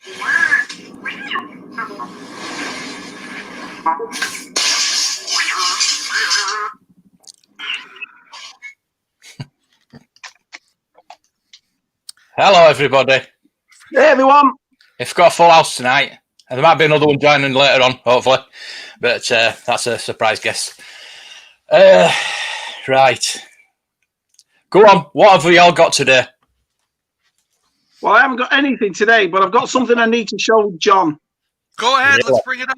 Hello, everybody. Hey, everyone. We've got a full house tonight. And there might be another one joining later on, hopefully. But that's a surprise guest. Right. Go on. What have we all got today? Well, I haven't got anything today, but I've got something I need to show John. Go ahead. Let's bring it up.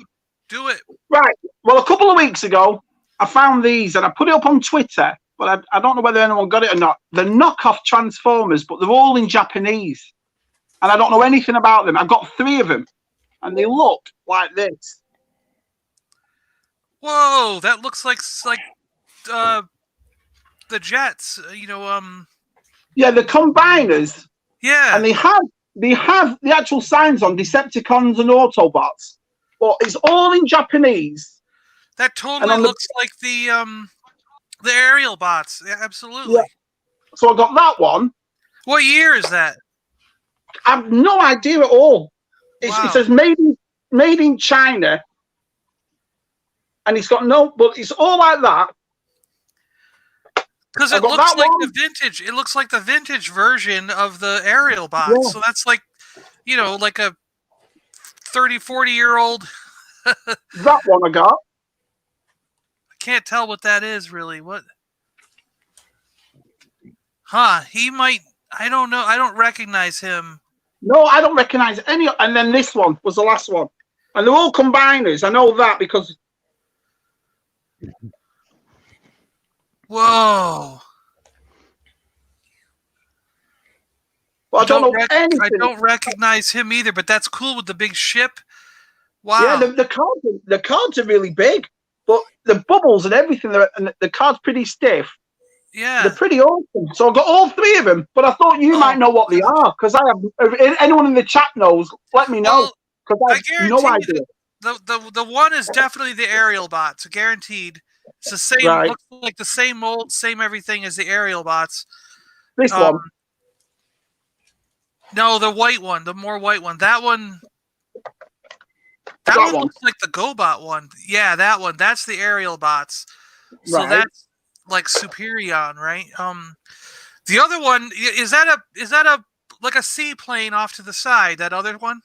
Do it. Right. Well, a couple of weeks ago, I found these and I put it up on Twitter, but I don't know whether anyone got it or not. They're knockoff Transformers, but they're all in Japanese. And I don't know anything about them. I've got 3 of them, and they look like this. Whoa, that looks like the Jets. Yeah, the combiners. Yeah. And they have the actual signs on Decepticons and Autobots, but it's all in Japanese. That totally looks like the aerial bots. Yeah, absolutely. Yeah. So I got that one. What year is that? I have no idea at all. Wow. It says made in China, and it's got but it's all like that. Because it looks like the vintage. It looks like the vintage version of the aerial bots. Yeah. So that's like, like a 30, 40-year-old. That one I got. I can't tell what that is really. What? Huh? He might. I don't know. I don't recognize him. No, I don't recognize any. And then this one was the last one. And they're all combiners. I know that because. Whoa. Well, I don't know anything. I don't recognize him either, but that's cool with the big ship. Wow. Yeah, the cards are really big, but the bubbles and everything, and the card's pretty stiff. Yeah. They're pretty awesome. So I've got all 3 of them, but I thought you might know what they are, because I have. If anyone in the chat knows, let me know, because I have no idea. The one is definitely the aerial bots, guaranteed. It's the same, looks like the same mold, same everything as the aerial bots. This one? No, the white one, the more white one. That one looks like the GoBot one. Yeah, that one. That's the aerial bots. So that's like Superion, right? The other one, is that a like a seaplane off to the side, that other one?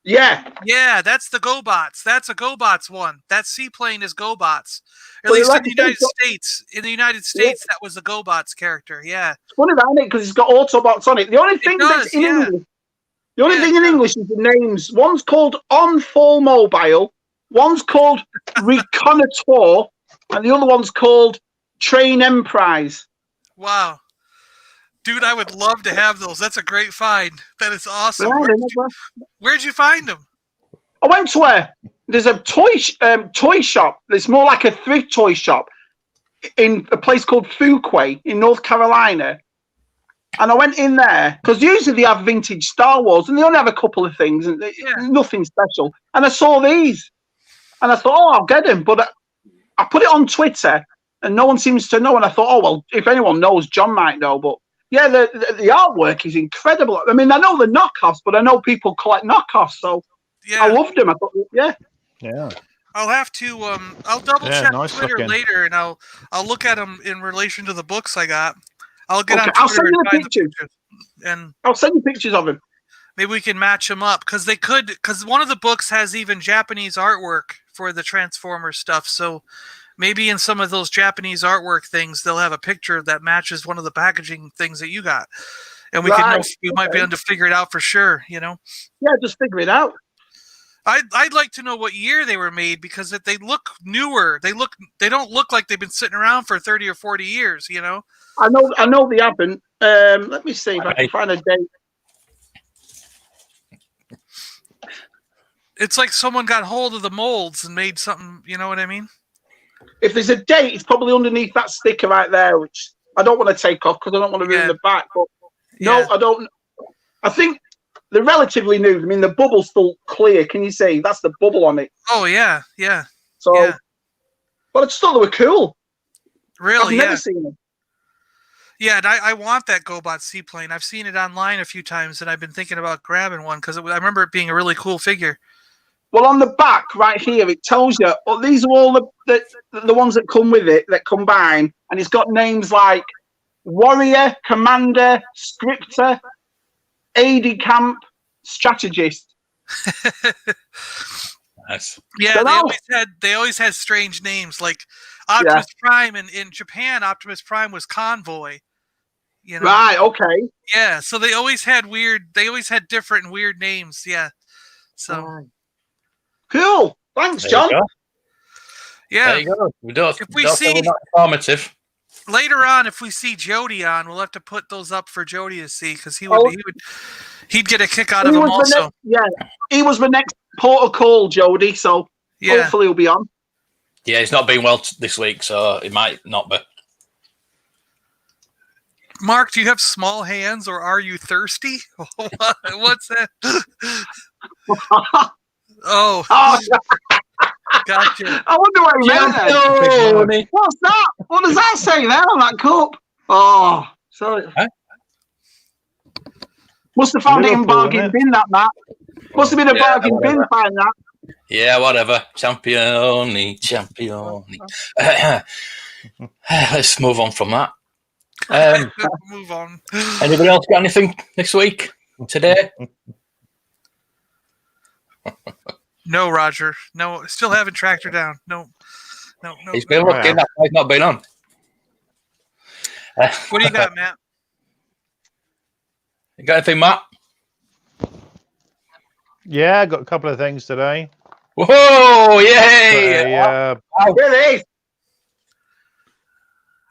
Yeah. Yeah, that's the GoBots. That's a GoBots one. That seaplane is GoBots. At least in the United States. In the United States, that was the GoBots character. Yeah. It's funny that, isn't it? Because it's got Autobots on it. The only thing that's in English, thing in English is the names. One's called On Full Mobile, one's called Reconnoitre, and the other one's called Train Emprise. Wow. Dude, I would love to have those. That's a great find. That is awesome. Yeah, where'd you find them? I went to there's a toy shop. It's more like a thrift toy shop in a place called Fuquay in North Carolina. And I went in there because usually they have vintage Star Wars and they only have a couple of things and nothing special. And I saw these and I thought, I'll get them. But I put it on Twitter and no one seems to know. And I thought, well, if anyone knows, John might know. But yeah, the artwork is incredible. I mean, I know the knockoffs, but I know people collect knockoffs. So I loved them. I thought, yeah. I'll have to. I'll double check Twitter later, and I'll look at them in relation to the books I got. I'll get on Twitter. I'll send you the pictures, and I'll send you pictures of them. Maybe we can match them up because they could. Because one of the books has even Japanese artwork for the Transformers stuff. So maybe in some of those Japanese artwork things, they'll have a picture that matches one of the packaging things that you got, and we might be able to figure it out for sure. Yeah, just figure it out. I'd like to know what year they were made because if they look newer, they don't look like they've been sitting around for 30 or 40 years. I know they haven't. Let me see if I can find a date. It's like someone got hold of the molds and made something. You know what I mean? If there's a date, it's probably underneath that sticker right there, which I don't want to take off because I don't want to ruin the back. But no, I don't. I think. They're relatively new. I mean, the bubble's still clear. Can you see? That's the bubble on it. Oh, yeah. So, but I just thought they were cool. Really? I've never seen them. Yeah, and I want that GoBot seaplane. I've seen it online a few times, and I've been thinking about grabbing one because I remember it being a really cool figure. Well, on the back right here, it tells you these are all the ones that come with it that combine, and it's got names like Warrior, Commander, Scriptor, AD Camp, Strategist. Nice. Yeah, they always had strange names like Optimus Prime in Japan. Optimus Prime was Convoy. You know? Right. Okay. Yeah. So they always had different and weird names. Yeah. So cool. Thanks, There John. yeah. There you go. If we see we're not informative. later on, if we see Jody on, we'll have to put those up for Jody to see because he'd get a kick out of them also. He was the next port of call, Jody. So hopefully he'll be on. Yeah, he's not been well this week, so it might not be. Mark, do you have small hands or are you thirsty? What's that? Oh. Gotcha. I wonder what he meant then. What's that? What does that say there on that cup? Oh, sorry. Huh? Must have found it in bargain bin, that Matt. Must have been a bargain bin find that. Yeah, whatever. Championi. Let's move on from that. Move on. Anybody else got anything this week? Today? No, Roger. No, still haven't tracked her down. No. He's been looking. That's why he's not been on. What do you got, Matt? You got anything, Matt? Yeah, I got a couple of things today. Whoa! Yay! Yeah. Really?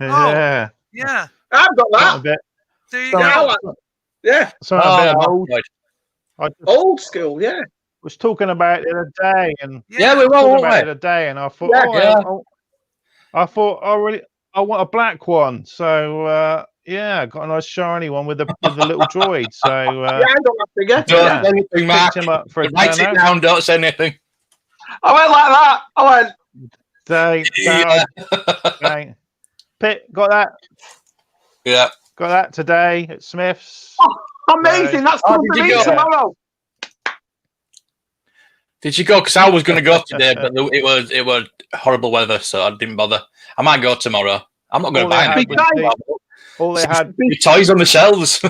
Yeah. Yeah. I've got that. There you go. Yeah. So a bit old school, yeah. Was talking about it the other day, and yeah, we were talking about it the other day, and I thought, I want a black one. So I got a nice shiny one with the little droid. So I got that figure. Don't say anything, Mark. Him up for write it down. Don't say anything. I went like that. I went. Pit got that. Yeah, got that today at Smith's. Oh, amazing! That's coming for me tomorrow. Did you go? Because I was going to go today, but it was horrible weather, so I didn't bother. I might go tomorrow. I'm not going to buy anything. All they had toys on the shelves.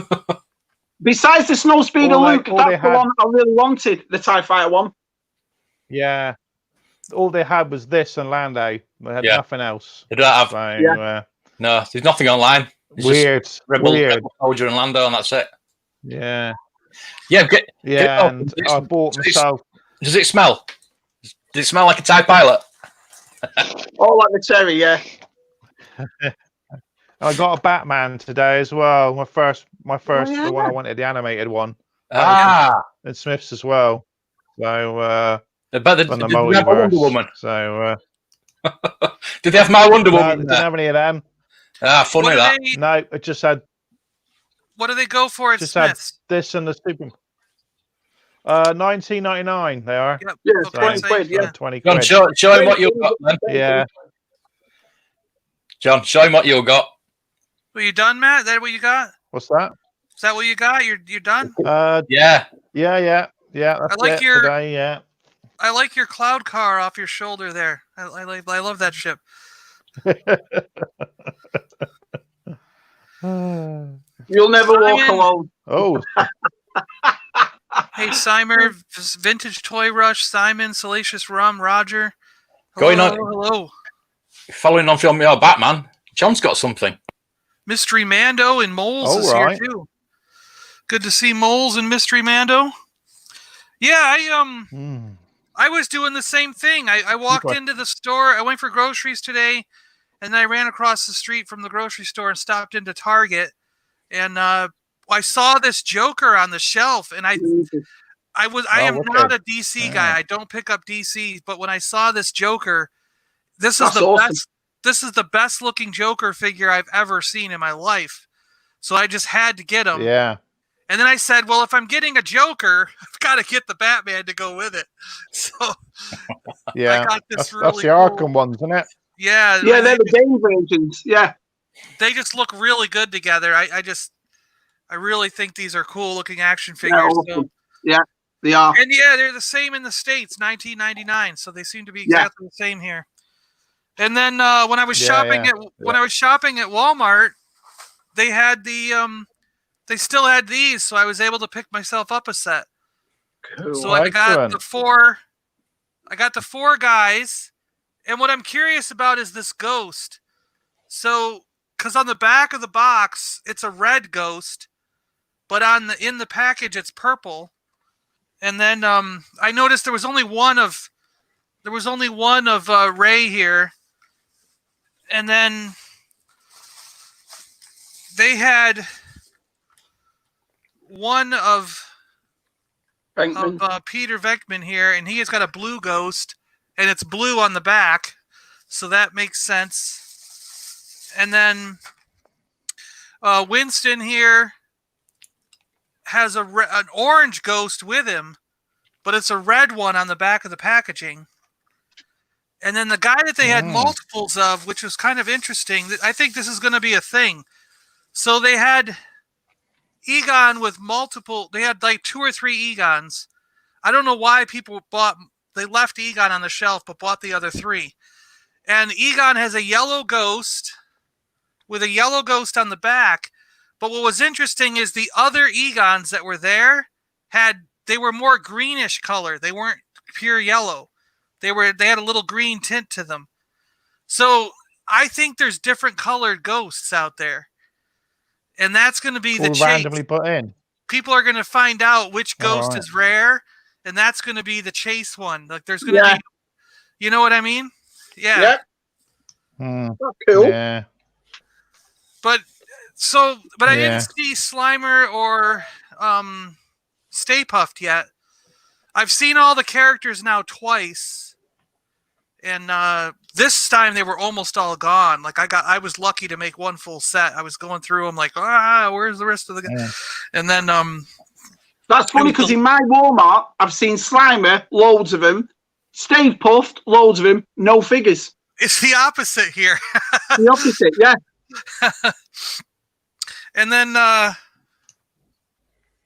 Besides the Snowspeeder Luke, that's the one I really wanted, the TIE Fighter one. Yeah. All they had was this and Lando. They had nothing else. They don't have. So, no, there's nothing online. It's weird. Just Rebel Soldier and Lando, and that's it. Yeah. Yeah. And I bought myself. Does it smell? Does it smell like a TIE pilot? Oh, like the cherry, yeah. I got a Batman today as well. My first, the one I wanted, the animated one. And Smith's as well. So, did they have a Wonder Woman? So, did they have my Wonder Woman? No, didn't have any of them. Funny that. No, it just had. What do they go for at just Smith's? Had this and the Super. 19.99 they are. Yep. Yeah, Okay, 20 quid. Yeah, 20 John, quid. show him what you got, then. Yeah. John, show him what you got. Were you done, Matt? Is that what you got? What's that? Is that what you got? You're done? Yeah. Yeah. That's I like it today, yeah. I like your cloud car off your shoulder there. I love that ship. You'll never walk alone. Oh. Hey, Simer, Vintage Toy Rush, Simon, Salacious Rum, Roger. Hello. Following on from your Batman, John's got something. Mystery Mando and Moles is here too. Good to see Moles and Mystery Mando. Yeah, I was doing the same thing. I walked into the store. I went for groceries today, and then I ran across the street from the grocery store and stopped into Target. And I saw this Joker on the shelf, and I am not a DC guy. I don't pick up DC, but when I saw this Joker, this is the best looking Joker figure I've ever seen in my life. So I just had to get him. Yeah. And then I said, well, if I'm getting a Joker, I've got to get the Batman to go with it. So yeah, I got this that's really the Arkham ones, isn't it? Yeah. Yeah, they're the game versions. Yeah. they just look really good together. I really think these are cool looking action figures. Yeah, they are. And yeah, they're the same in the States, 1999. So they seem to be exactly the same here. And then when I was shopping at Walmart, they had they still had these, so I was able to pick myself up a set. Cool. So I got the four guys, and what I'm curious about is this ghost. So, because on the back of the box it's a red ghost, but in the package it's purple. And then I noticed there was only one of Ray here, and then they had one of Peter Venkman here, and he has got a blue ghost, and it's blue on the back, so that makes sense. And then Winston here has an orange ghost with him, but it's a red one on the back of the packaging. And then the guy that they had multiples of, which was kind of interesting, I think this is going to be a thing. So they had Egon with multiple, they had like 2 or 3 Egons. I don't know why people they left Egon on the shelf, but bought the other 3. And Egon has a yellow ghost with a yellow ghost on the back. But what was interesting is the other Egons that were there they were more greenish color. They weren't pure yellow. They had a little green tint to them. So I think there's different colored ghosts out there. And that's going to be the chase. Randomly put in. People are going to find out which ghost is rare, and that's going to be the chase one. Like there's going to be, you know what I mean? Yeah. Cool. Yeah. But I didn't see Slimer or Stay Puffed yet. I've seen all the characters now twice, and this time they were almost all gone. Like I was lucky to make one full set. I was going through them like, where's the rest of the guys? And then that's funny because in my Walmart I've seen Slimer, loads of them, Stay Puffed, loads of them, no figures. It's the opposite here. The opposite, yeah. And then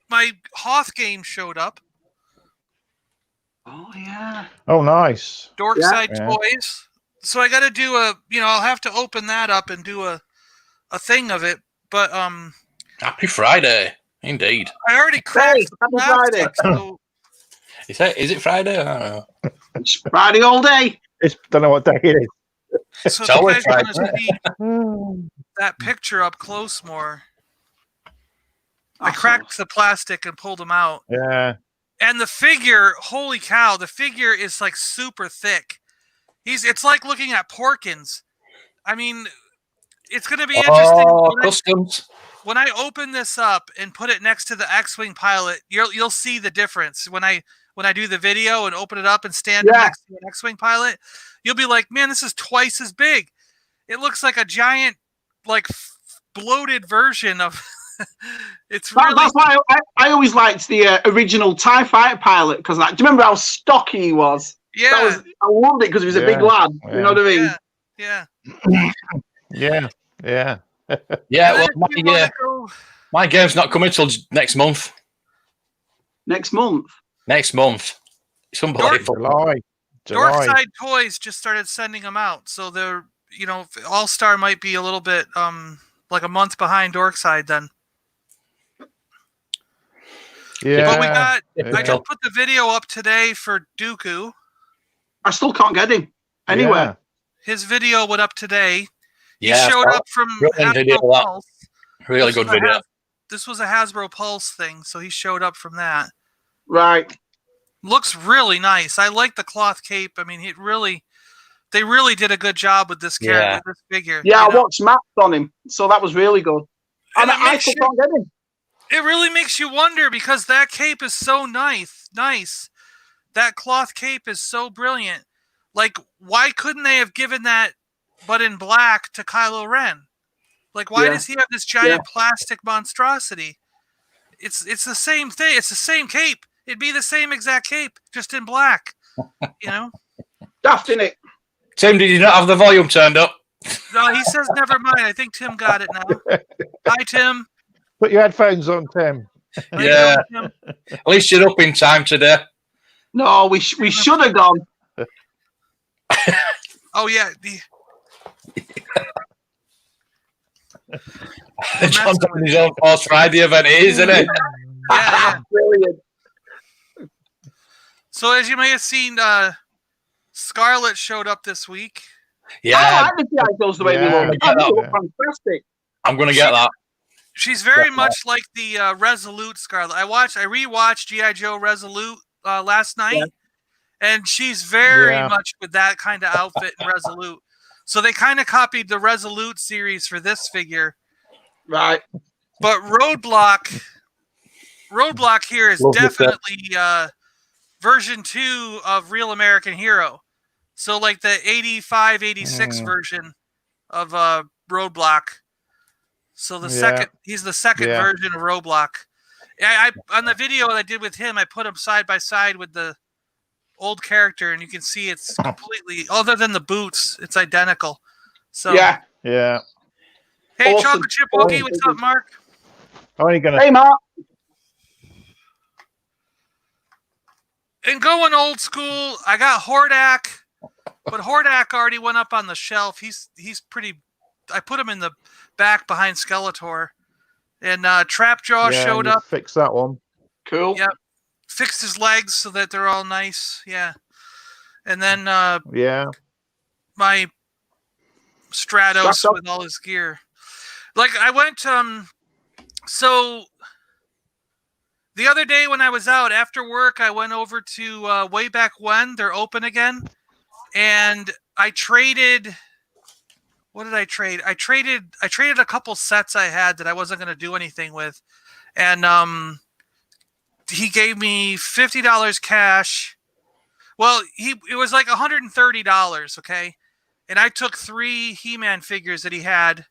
my Hoth game showed up. Oh yeah. Oh nice. Dorkside Toys. So I got to do I'll have to open that up and do a thing of it. But Happy Friday, indeed. I already cracked Happy Friday. So... Is it Friday? I don't know. It's Friday all day. Don't know what day it is. So if you guys want to see that picture up close more, I cracked the plastic and pulled them out. Yeah. And the figure, holy cow, the figure is like super thick. It's like looking at Porkins. I mean, it's going to be interesting. Customs. When I open this up and put it next to the X-Wing pilot, you'll see the difference. When I do the video and open it up and stand next to an X-Wing pilot, you'll be like, man, this is twice as big. It looks like a giant, like bloated version of. It's really. That's why I always liked the original TIE Fighter pilot because, do you remember how stocky he was? Yeah. I loved it because he was a big lad. Yeah. You know what I mean? Yeah. Yeah. Yeah. Well, my game's not coming till next month. Next month. It's unbelievable. July. Dorkside Toys just started sending them out, so they're All Star might be a little bit like a month behind Dorkside then. Yeah. But I just put the video up today for Dooku. I still can't get him anywhere. Yeah. His video went up today. He Yeah, showed up from Hasbro Pulse. Really good video. This was a Hasbro Pulse thing, so he showed up from that. Right. Looks really nice. I like the cloth cape. I mean, they really did a good job with this character, this figure. Yeah, I watched maps on him, so that was really good. And I still can't get him. It really makes you wonder because that cape is so nice. That cloth cape is so brilliant. Like, why couldn't they have given that, but in black, to Kylo Ren? Like, why does he have this giant plastic monstrosity? It's the same thing. It's the same cape. It'd be the same exact cape, just in black. Daft in it. Tim, did you not have the volume turned up? No, he says never mind. I think Tim got it now. Hi, Tim. Put your headphones on, Tim. How you Yeah. doing, Tim? At least you're up in time today. No, we should have gone. Oh yeah. John's having his own horse riding event, isn't it? Yeah. Brilliant. So as you may have seen, Scarlett showed up this week. Yeah, I like the G.I. Joes the way they look. Yeah. They look fantastic. I'm going to get that. She's very much like the Resolute Scarlett. I rewatched G.I. Joe Resolute last night, and she's very much with that kind of outfit in Resolute. So they kind of copied the Resolute series for this figure. Right. But Roadblock here is definitely version 2 of Real American Hero. So like the 85, 86 version of Roadblock. So the second, he's the second version of Roadblock. I on the video I did with him, I put him side by side with the old character, and you can see it's completely, other than the boots, it's identical. So yeah. Yeah. Hey, Awesome. Chocolate Chip Wookie, what's up, Mark? How are you gonna? Hey, Mark. And going old school, I got Hordak, but Hordak already went up on the shelf. He's pretty. I put him in the back behind Skeletor, and Trapjaw showed up. Fix that one. Cool. Yep, fixed his legs so that they're all nice. Yeah, and then my Stratos with all his gear. Like I went so the other day when I was out after work, I went over to Way Back When. They're open again, and I traded. What did I trade? I traded a couple sets I had that I wasn't going to do anything with, and he gave me $50 cash. Well, it was like $130, okay, and I took 3 He-Man figures that he had.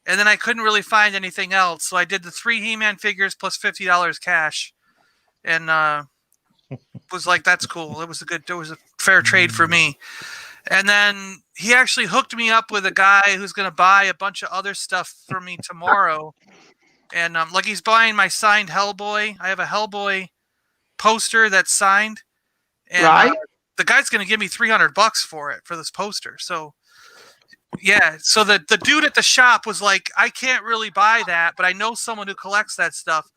And then I couldn't really find anything else, so I did the 3 He-Man figures plus $50 cash, and was like, "That's cool." It was a fair trade for me. And then he actually hooked me up with a guy who's going to buy a bunch of other stuff for me tomorrow, and like he's buying my signed Hellboy. I have a Hellboy poster that's signed, and the guy's going to give me $300 for this poster. So. Yeah, so the dude at the shop was like, I can't really buy that, but I know someone who collects that stuff.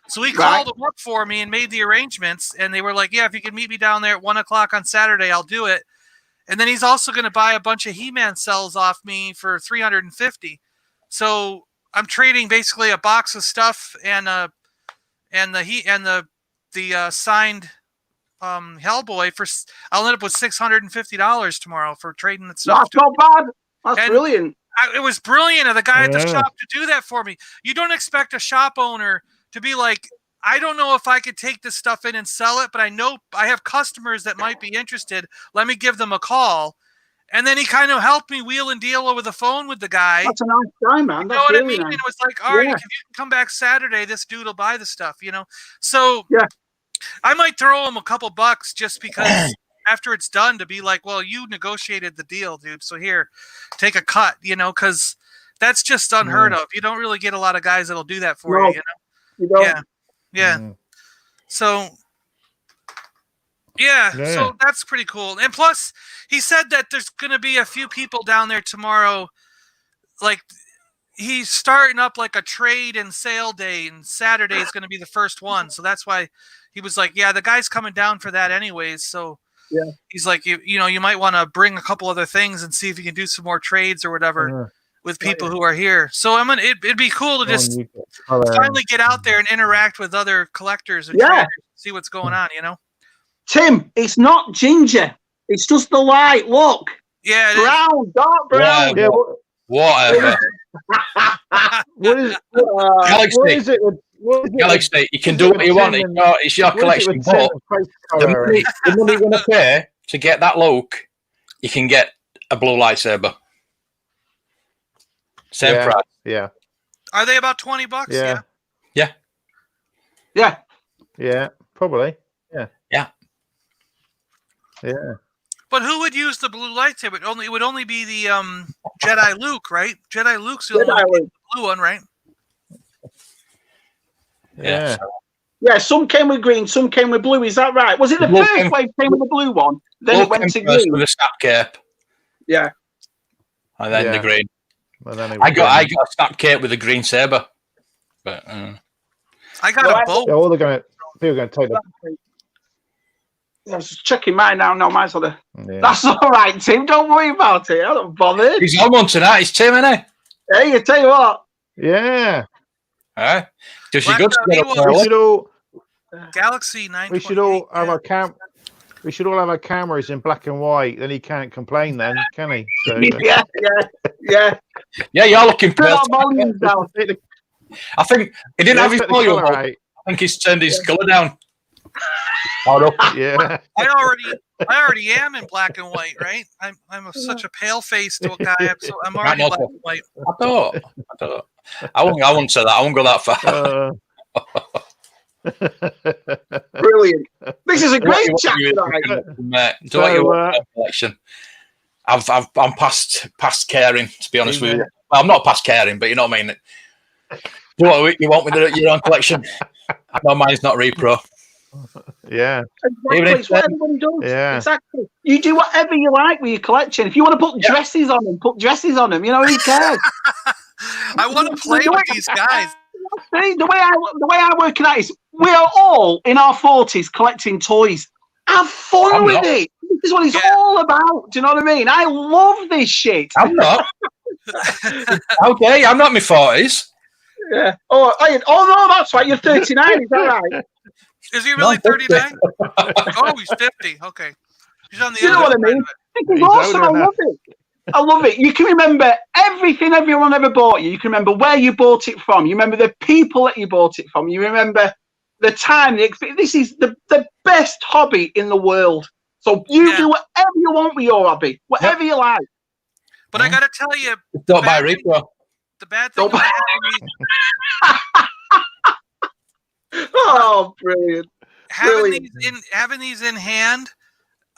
So he called him up for me and made the arrangements, and they were like, yeah, if you can meet me down there at 1 o'clock on Saturday, I'll do it. And then he's also going to buy a bunch of He-Man cells off me for $350. So I'm trading basically a box of stuff and the signed Hellboy for. I'll end up with $650 tomorrow for trading that stuff. That's not bad. That's brilliant. It was brilliant of the guy at the shop to do that for me. You don't expect a shop owner to be like, I don't know if I could take this stuff in and sell it, but I know I have customers that might be interested. Let me give them a call. And then he kind of helped me wheel and deal over the phone with the guy. That's a nice guy, man. You know what I mean? And it was like, all right, if you can come back Saturday, this dude will buy the stuff, you know? So I might throw him a couple bucks just because after it's done to be like, well, you negotiated the deal, dude. So here, take a cut, you know, because that's just unheard of. You don't really get a lot of guys that'll do that for you, you know? You don't. Yeah. So, so that's pretty cool. And plus, he said that there's going to be a few people down there tomorrow. Like, he's starting up like a trade and sale day, and Saturday is going to be the first one. So that's why he was like, yeah, the guy's coming down for that anyways. So he's like, you know, you might want to bring a couple other things and see if you can do some more trades or whatever with people who are here. So it'd be cool to just finally get out there and interact with other collectors and traders, see what's going on, you know? Tim, it's not ginger. It's just the light. Look. Yeah. Brown, dark brown. Yeah, whatever. What is it? Galaxy, you can do what you want. It's your collection. But the money you're going to pay to get that look, you can get a blue lightsaber. Same price. Yeah. Are they about $20? Yeah. Probably. Yeah. Yeah. Yeah. But who would use the blue lightsaber? It would only be the Jedi Luke, right? Jedi Luke's the only one with the blue one, right? Yeah. Yeah, some came with green, some came with blue. Is that right? Was it the first wave came with the blue one? Then it went to green. With a snap cape. Yeah. And then the green. Well, then I got a snap cape with a green saber. But I got a boat. Yeah, all people are going to take the. I was just checking mine now. No, mine's on there. Yeah. That's all right, Tim. Don't worry about it. I'm not bothered. He's on one tonight. It's Tim, isn't he? Hey, I tell you what. Yeah. Does she go Galaxy 9. We should all have our We should all have our cameras in black and white. Then he can't complain, then, can he? So, yeah. You're looking pale. I think he didn't have his volume up. I think he's turned his colour down. Yeah. I already am in black and white, right? I'm such a pale face to a guy. I'm already black and white. I thought. I won't say that. I won't go that far. Brilliant. This is a great chat tonight. Do what you want collection. I'm past caring, to be honest with you. Well, I'm not past caring, but you know what I mean. Do what you want with your own collection. I know mine's not repro. Yeah. Exactly. It's what everybody does. Yeah. Exactly. You do whatever you like with your collection. If you want to put dresses on them, put dresses on them. You know, who cares? I want to play with these guys. See, the way I work it out is we are all in our 40s collecting toys. Have fun with it. This is what it's all about. Do you know what I mean? I love this shit. I'm not. Okay, I'm not in my 40s. Yeah. Oh no, that's right. You're 39. Is that right? Is he really 39? Oh, he's 50. Okay. He's on the You know what I mean? It's awesome. I love it. I love it. You can remember everything everyone ever bought you. You can remember where you bought it from. You remember the people that you bought it from. You remember the time. This is the best hobby in the world. So you do whatever you want with your hobby. Whatever you like. But I got to tell you. Don't buy retro. The bad thing about oh, brilliant. Having these in hand,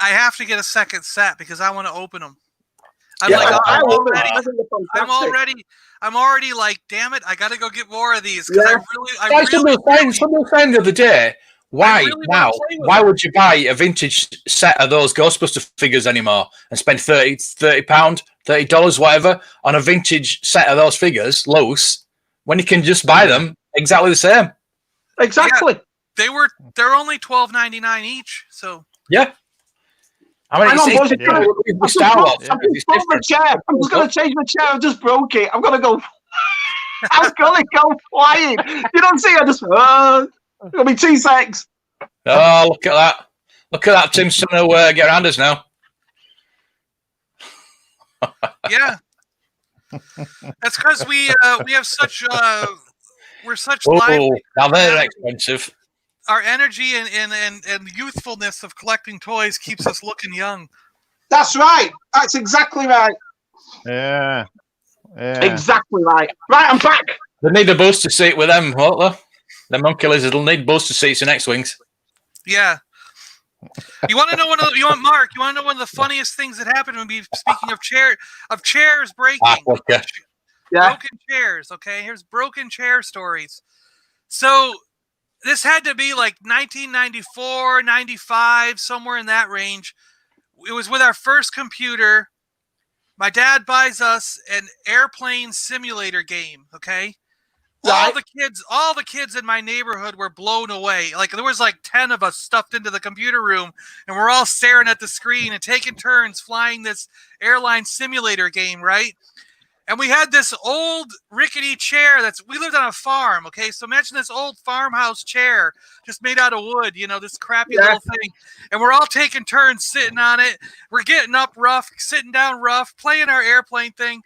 I have to get a second set because I want to open them. I'm already like, damn it, I got to go get more of these. Somebody was saying the other day, why would you buy a vintage set of those Ghostbuster figures anymore and spend £30, $30, whatever, on a vintage set of those figures, loose, when you can just buy them exactly the same? Exactly. Yeah, they're only $12.99 each. So yeah. I mean, I'm just going to change my chair. I just broke it. I'm going to go. I'm going to go flying. You don't see? I just. It'll be 2 secs. Oh, look at that! Look at that! Tim's trying to get around us now. Yeah, that's because we have such we're such lively. Now they're expensive. Our energy and youthfulness of collecting toys keeps us looking young. That's right. That's exactly right. Yeah. Exactly right. Right, I'm back. They need a booster seat with them, won't they? The monkey lizards will need booster seats in X-Wings. Yeah. You want to know one of the funniest things that happened when we speaking of chairs breaking. Broken chairs, okay? Here's broken chair stories. So this had to be like 1994, 95, somewhere in that range. It was with our first computer. My dad buys us an airplane simulator game, okay? All the kids in my neighborhood were blown away. Like there was like 10 of us stuffed into the computer room and we're all staring at the screen and taking turns flying this airline simulator game, right? And we had this old rickety chair we lived on a farm, okay? So imagine this old farmhouse chair just made out of wood, this crappy little thing. And we're all taking turns sitting on it. We're getting up rough, sitting down rough, playing our airplane thing.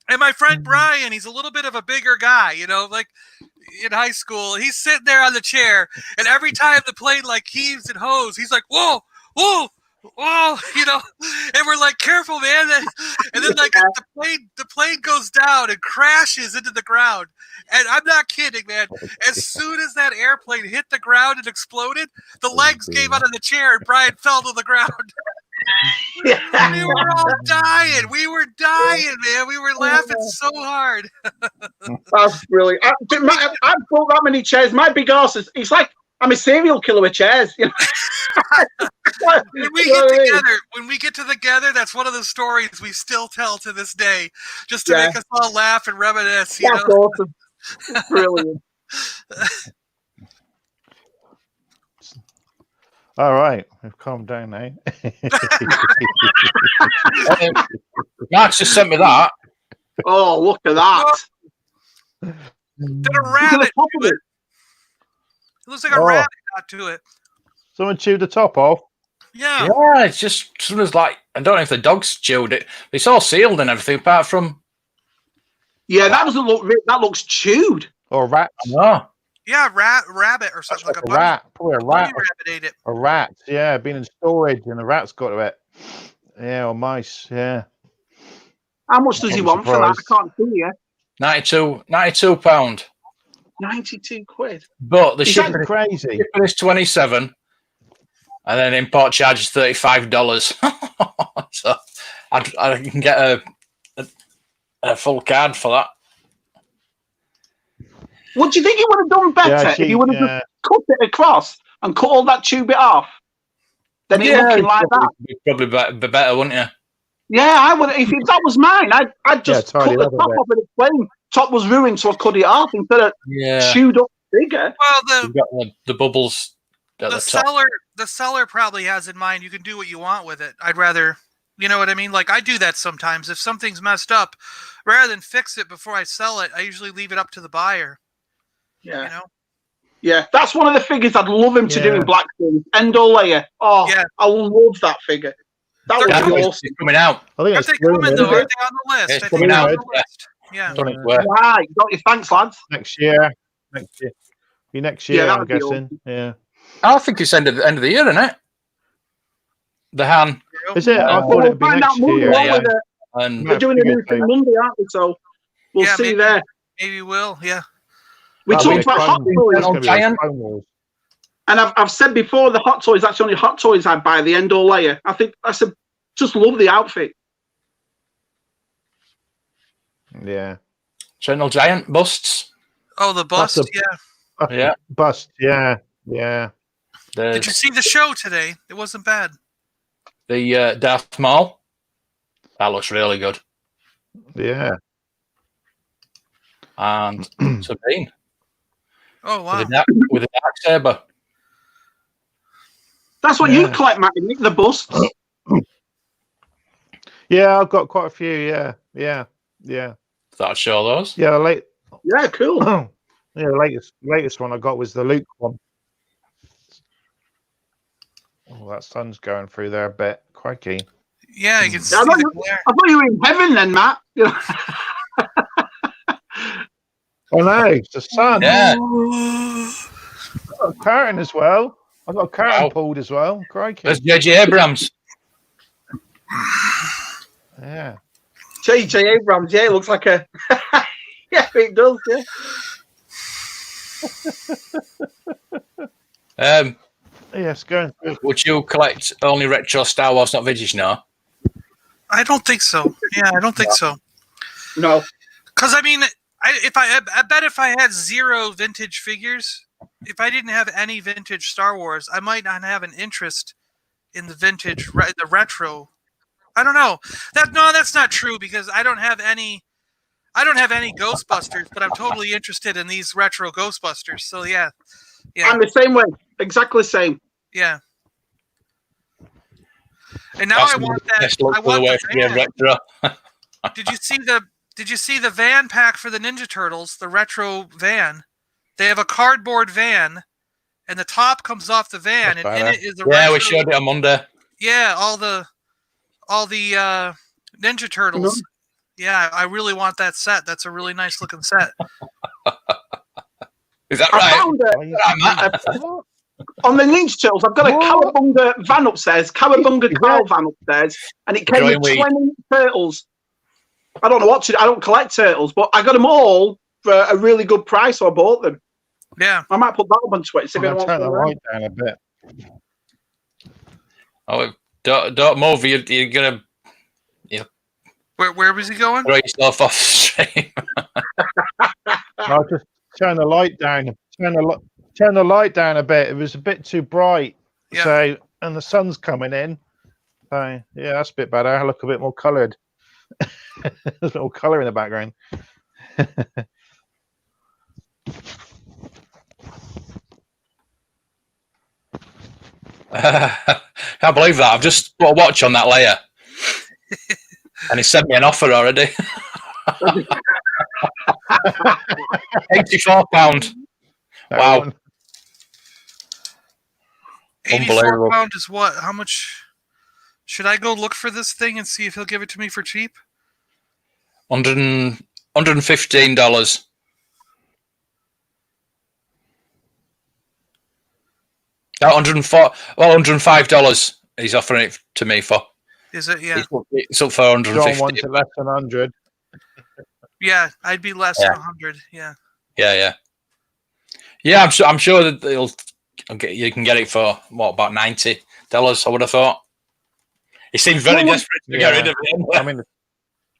And my friend Brian, he's a little bit of a bigger guy, like in high school. He's sitting there on the chair. And every time the plane like heaves and hoes, he's like, whoa, whoa. Oh, and we're like, careful, man. And then like the plane goes down and crashes into the ground. And I'm not kidding, man. As soon as that airplane hit the ground and exploded, the legs gave out of the chair and Brian fell to the ground. Yeah. We were all dying. We were dying, man. We were laughing so hard. That's brilliant. I've bought that many chairs. My big arse is, it's like I'm a serial killer with chairs. You know? When we get together, that's one of the stories we still tell to this day, just to make us all laugh and reminisce. That's awesome. Brilliant. All right, we've calmed down now. Max just sent me that. Oh, look at that. Did a rabbit to it. It looks like a rabbit got to it. Someone chewed the top off. Yeah. Yeah, it's just sort of like, I don't know if the dogs chewed it. It's all sealed and everything, apart from. Yeah, that doesn't look. That looks chewed. Or rats. No. Yeah, rabbit or something, like a rat. Probably a rat. rabbit ate it. A rat, yeah, been in storage and the rat's got to it. Yeah, or mice, yeah. How much does he want for that? I can't see you. £92. 92 quid. But the shipping crazy. is 27, and then import charge is $35. So I can get a full card for that. What do you think you would have done better if you would have just cut it across and cut all that tube bit off? Then it looking like that. Probably be better, wouldn't you? Yeah, I would. If that was mine, I'd just cut the top off and explain. Top was ruined, so I cut it off instead of chewed up bigger. Well, you've got the bubbles. The seller probably has in mind you can do what you want with it. I'd rather, you know what I mean? Like I do that sometimes. If something's messed up, rather than fix it before I sell it, I usually leave it up to the buyer. Yeah. You know? Yeah, that's one of the figures I'd love him to do in Black Series. Endo layer. Oh, yeah. I love that figure. That was awesome. It's coming out. I think Aren't they coming though? Aren't they on the list? It's coming out. Yeah. Right. Got your thanks, lads. Next year. Next year, I'm guessing. Awesome. Yeah. I think it's end of the year, isn't it? The Han. Is it? I thought it'd be next year. And we're doing a new thing Monday, aren't we? So we'll see there. Maybe we'll, yeah. We talked about Hot Toys. And I've said before, the Hot Toys, that's the only Hot Toys I buy, the Endo layer. I said, just love the outfit. Yeah. Gentle Giant busts. Oh, the bust, yeah. Bust, yeah. Did you see the show today? It wasn't bad. The Darth Maul. That looks really good. Yeah. And Sabine. Oh, wow. With a dark saber. That's what you collect, Matt, the bust. Yeah, I've got quite a few, yeah. Thought I'd show those. Yeah, yeah, cool. Yeah, the latest one I got was the Luke one. Oh, that sun's going through there a bit. Crikey. Yeah, you can see the glare. I thought you were in heaven then, Matt. Oh no, it's the sun. Yeah. I've got a curtain as well. I've got a curtain pulled as well. Crikey. There's J.J. Abrams. Yeah. J.J. Abrams, yeah, it looks like a... yeah, it does, yeah. Yes, going. Would you collect only retro Star Wars, not vintage now? I don't think so. Yeah, I don't think so. No. Because, I mean, I bet if I had 0 vintage figures, if I didn't have any vintage Star Wars, I might not have an interest in the vintage, the retro. I don't know. That's not true because I don't have any Ghostbusters, but I'm totally interested in these retro Ghostbusters. So yeah. I'm the same way. Exactly the same. Yeah. And now I want that. I want the retro. Did you see the van pack for the Ninja Turtles, the retro van? They have a cardboard van, and the top comes off the van, and in it is a retro. Yeah, we showed it on Monday. Yeah, all the Ninja Turtles. Mm-hmm. Yeah, I really want that set. That's a really nice looking set. Is that right? On the Ninja Turtles, I've got a Cowabunga van upstairs, Cowabunga Carl van upstairs, and it came with 20 turtles. I don't know what to do. I don't collect turtles, but I got them all for a really good price, so I bought them. Yeah. I might put that up on Twitter. Turn the light down a bit. Oh, Don't move. You're gonna Where was he going? throw yourself off the stream. I'll just turn the light down. Turn the light down a bit. It was a bit too bright. Yeah. So, and the sun's coming in. So, yeah, that's a bit better. I look a bit more coloured. There's a little colour in the background. Can't believe that. I've just put a watch on that layer. And he sent me an offer already. £84. Wow. £84 is what? How much? Should I go look for this thing and see if he'll give it to me for cheap? $115. $105 he's offering it to me for. Is it? Yeah. It's up for $150. John wants it less than 100. Yeah, I'd be less than 100. Yeah. Yeah. I'm sure that you can get it for what, about $90. I would have thought. He seems very desperate to get rid of it. I mean,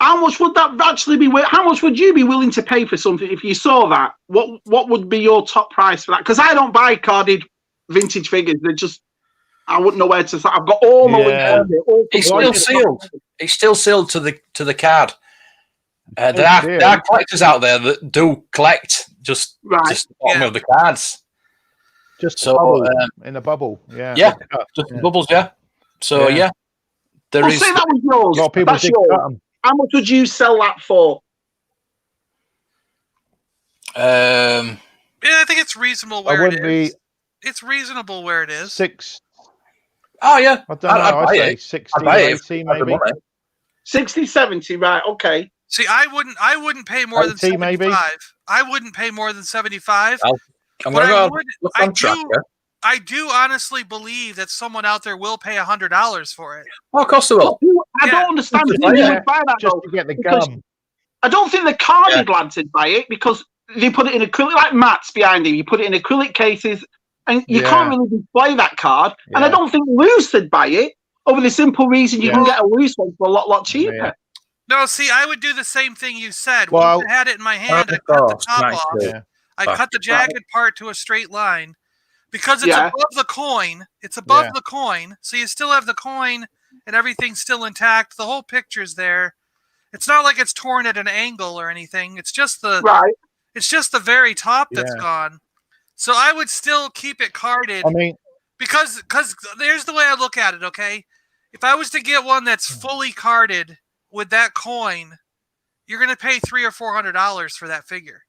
how much would that actually be? How much would you be willing to pay for something if you saw that? What would be your top price for that? Because I don't buy carded vintage figures. They're just, I wouldn't know where to start. I've got all my links. It's still sealed. It's still sealed to the card. There are collectors out there that do collect just the bottom of the cards. Just in a bubble. Yeah. Yeah. Just bubbles. Yeah. So there is. Say that was yours. A lot of people That's yours. How much would you sell that for? Yeah, I think it's reasonable where it is. It's reasonable where it is. 6. Oh yeah. I don't know. I'd say 60, 80 maybe. 60, 70, right? Okay. See, I wouldn't pay more than 75. Maybe? I wouldn't pay more than 75. I do honestly believe that someone out there will pay $100 for it. Oh, of course they will. I don't understand who would buy that just to get the gum. I don't think the carded lads would buy it because they put it in acrylic, like Matt's behind him. You put it in acrylic cases, and you can't really display that card. Yeah. And I don't think loose would buy it over the simple reason you can get a loose one for a lot cheaper. Yeah. No, see, I would do the same thing you said. Once I had it in my hand, I'd cut the top off. Yeah. I'd cut the jagged part to a straight line. Because it's above the coin. It's above the coin. So you still have the coin and everything's still intact. The whole picture's there. It's not like it's torn at an angle or anything. It's just the it's just the very top that's gone. So I would still keep it carded. I mean, because there's the way I look at it, okay? If I was to get one that's fully carded with that coin, you're gonna pay $300 or $400 for that figure.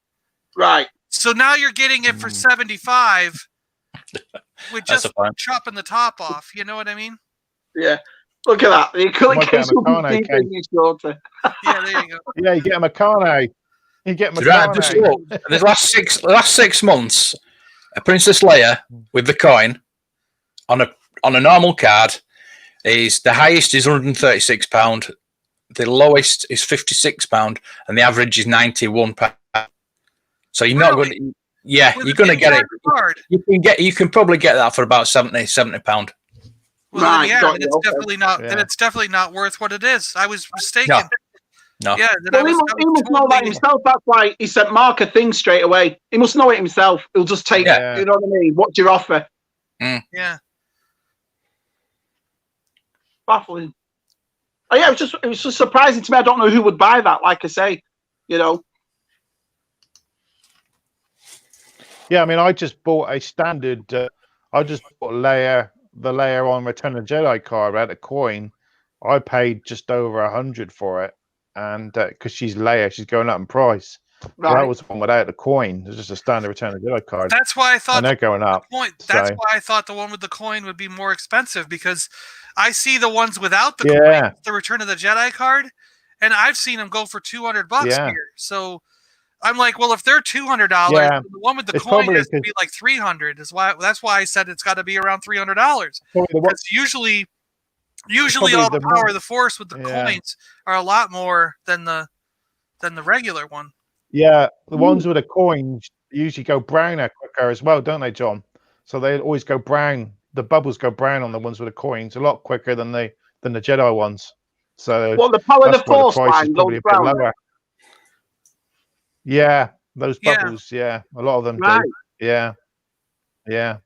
Right. So now you're getting it for $75. With just chopping the top off, you know what I mean? Yeah. Look at that. The acrylic case will be shorter. Yeah, there you go. Yeah, you get a Meccano. You get Meccano. Just look, the last 6 months, a Princess Leia with the coin on a normal card is the highest is £136, the lowest is £56, and the average is £91. So you're not going to. Yeah, you're going to get it. You can probably get that for about £70. Well, it's definitely not. Then it's definitely not worth what it is. I was mistaken. No. Yeah. Well, he must know that himself. That's why he sent Mark a thing straight away. He must know it himself. He'll just take it. You know what I mean? What's your offer? Yeah. Baffling. Oh yeah, it was just surprising to me. I don't know who would buy that. Like I say, you know. Yeah, I mean, I just bought a standard. I just bought the layer on Return of the Jedi card. I had a coin. I paid just over 100 for it, and because she's Leia, she's going up in price. Right. So that was one without the coin. It's just a standard Return of the Jedi card. That's why I thought and they're going up. That's why I thought the one with the coin would be more expensive because I see the ones without the coin, the Return of the Jedi card, and I've seen them go for $200 here. So. I'm like, well, if they're $200, the one with the coin has to be like $300. That's why I said it's got to be around $300. Because usually all the power of the Force with the coins are a lot more than the regular one. Yeah, the ones with the coins usually go browner quicker as well, don't they, John? So they always go brown the bubbles go brown on the ones with the coins a lot quicker than the Jedi ones. So Well, the power of that's the why the Force price is line probably goes a bit brown. lower. Yeah, those Yeah. bubbles. Yeah, a lot of them Right. do. Yeah, yeah.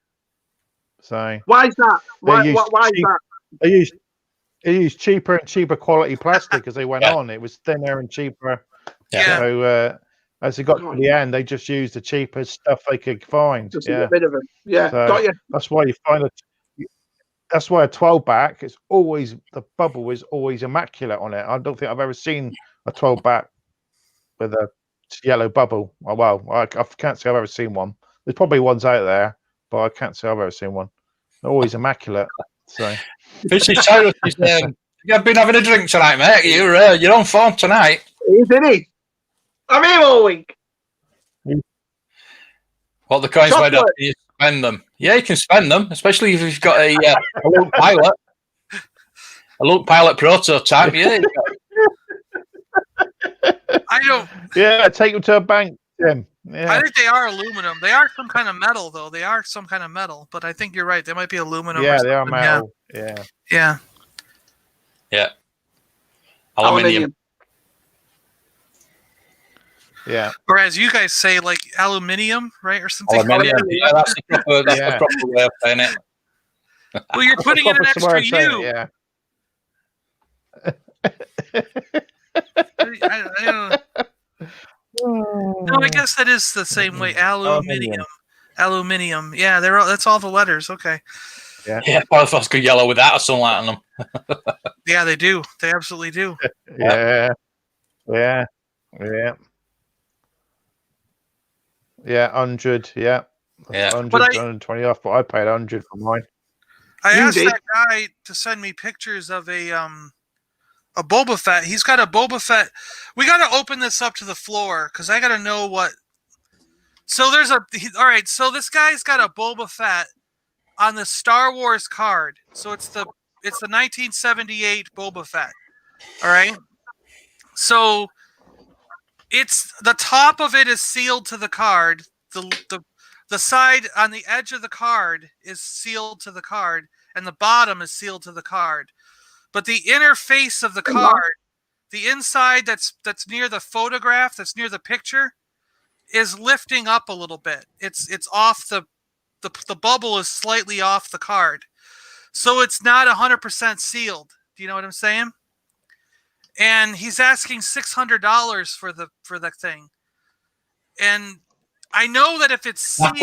So Why is that? Why use is that? they used cheaper and cheaper quality plastic as they went on. It was thinner and cheaper. Yeah. So as it got to the end, they just used the cheapest stuff they could find. Just to get rid of it. Yeah, So got you. that's why you find that's why a 12 back is always, the bubble is always immaculate on it. I don't think I've ever seen a 12 back with a yellow bubble. Oh, well, I can't say I've ever seen one. There's probably ones out there, but I can't say I've ever seen one. They're always immaculate. So Fishy Cyrus is you've been having a drink tonight, mate. You're on form tonight. Isn't he? I'm here all week. What the coins made up? You spend them. Yeah, you can spend them, especially if you've got a Luke Pilot. A Luke Pilot prototype, yeah. I don't. Yeah, take them to a bank, Tim. Yeah. I think they are aluminum. They are some kind of metal, though. They are some kind of metal, but I think you're right. They might be aluminum. Yeah, or they are something. metal. Yeah. Yeah. Yeah. Aluminium. Yeah. Or as you guys say, like aluminium, right, or something. Aluminium. Yeah, that's the proper way of saying it. Well, you're putting in an extra U. Yeah. No, I guess that is the same way. Aluminium. Yeah, that's all the letters. Okay. Yeah. Paliboys go yellow with that or something on them. Yeah, they do. They absolutely do. Yeah. 100. Yeah. 100, 120 off, but I paid 100 for mine. I asked that guy to send me pictures of a Boba Fett. He's got a Boba Fett. We got to open this up to the floor because I got to know what. So all right. So this guy's got a Boba Fett on the Star Wars card. So it's the 1978 Boba Fett. All right. So it's the top of it is sealed to the card. The side on the edge of the card is sealed to the card, and the bottom is sealed to the card. But the inner face of the card, the inside that's near the photograph, that's near the picture, is lifting up a little bit. It's off the bubble is slightly off the card, so it's not 100% sealed. Do you know what I'm saying? And he's asking $600 for the thing, and I know that if it's sealed,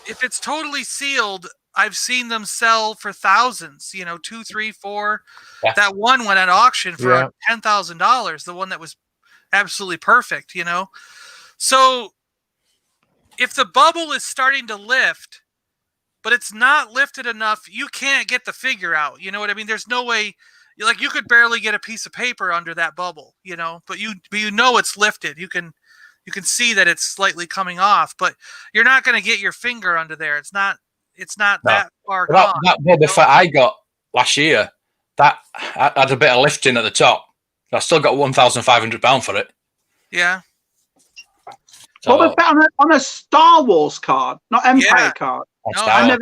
if it's totally sealed, I've seen them sell for thousands. $2, $3, $4. Yeah. That one went at auction for $10,000. The one that was absolutely perfect. So if the bubble is starting to lift, but it's not lifted enough, you can't get the figure out. You know what I mean? There's no way. Like you could barely get a piece of paper under that bubble. But you know it's lifted. You can see that it's slightly coming off, but you're not going to get your finger under there. It's not that far gone. That Boba Fett I got last year, that had a bit of lifting at the top. I still got £1,500 for it. Yeah. So, Boba Fett on a Star Wars card, not Empire card. No,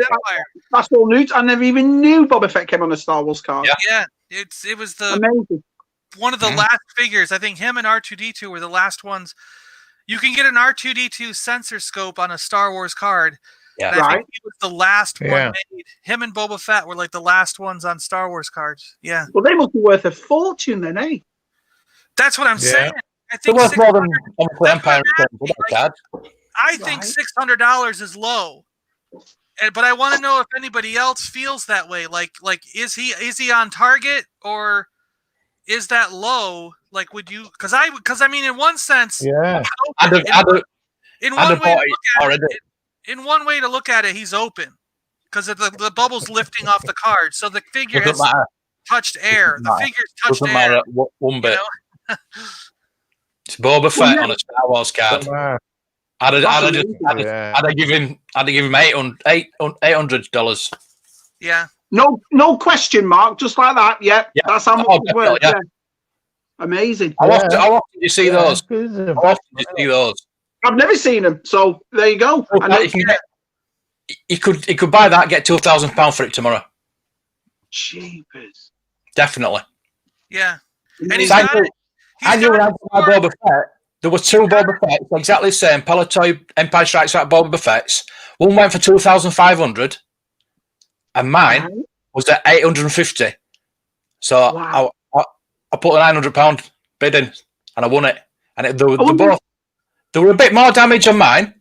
that's all new. I never even knew Boba Fett came on a Star Wars card. Yeah. It was amazing. One of the last figures. I think him and R2-D2 were the last ones. You can get an R2-D2 sensor scope on a Star Wars card. Yeah, I think he was the last one made. Him and Boba Fett were like the last ones on Star Wars cards. Yeah. Well, they must be worth a fortune then, eh? That's what I'm saying. I think worth more than Empire. I think $600 is low. But I want to know if anybody else feels that way. Like is he on target, or is that low? Like, would you? Because I mean, in one sense, in one way to look at it, he's open because the bubble's lifting off the card, so the figure has touched air. The figure's touched Doesn't air. matter one bit. It's Boba Fett on a Star Wars card. I'd have given him $800. Yeah. No question mark, just like that. Yeah. That's how much it's worth. Yeah. Amazing. How often do you see those? How often do you see those? I've never seen them, so there you go. he could buy that, get £2,000 for it tomorrow. Jeepers. Definitely. Yeah. And he's So got it. I knew when I got my Boba Fett, there were two Boba Fett's exactly the same. Palatoy Empire Strikes Back Boba Fett's. One went for 2,500, and mine was at 850. So I put a £900 bid in, and I won it. And they were a bit more damage on mine,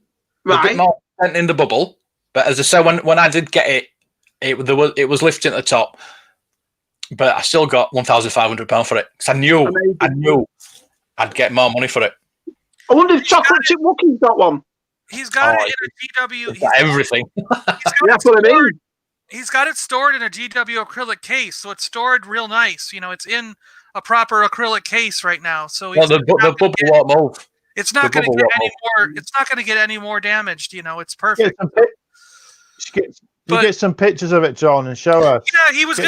a bit more in the bubble. But as I said, when I did get it, it was lifting at the top. But I still got £1,500 for it because I knew I'd get more money for it. I wonder if Chocolate Chip Wookiee's got one. He's got it in a GW. He's got everything. That's what I mean. He's got it stored in a GW acrylic case, so it's stored real nice. It's in a proper acrylic case right now. So the bubble won't move. It's not going to get any more. It's not going to get any more damaged. It's perfect. Get some pictures of it, John, and show us. Yeah, he was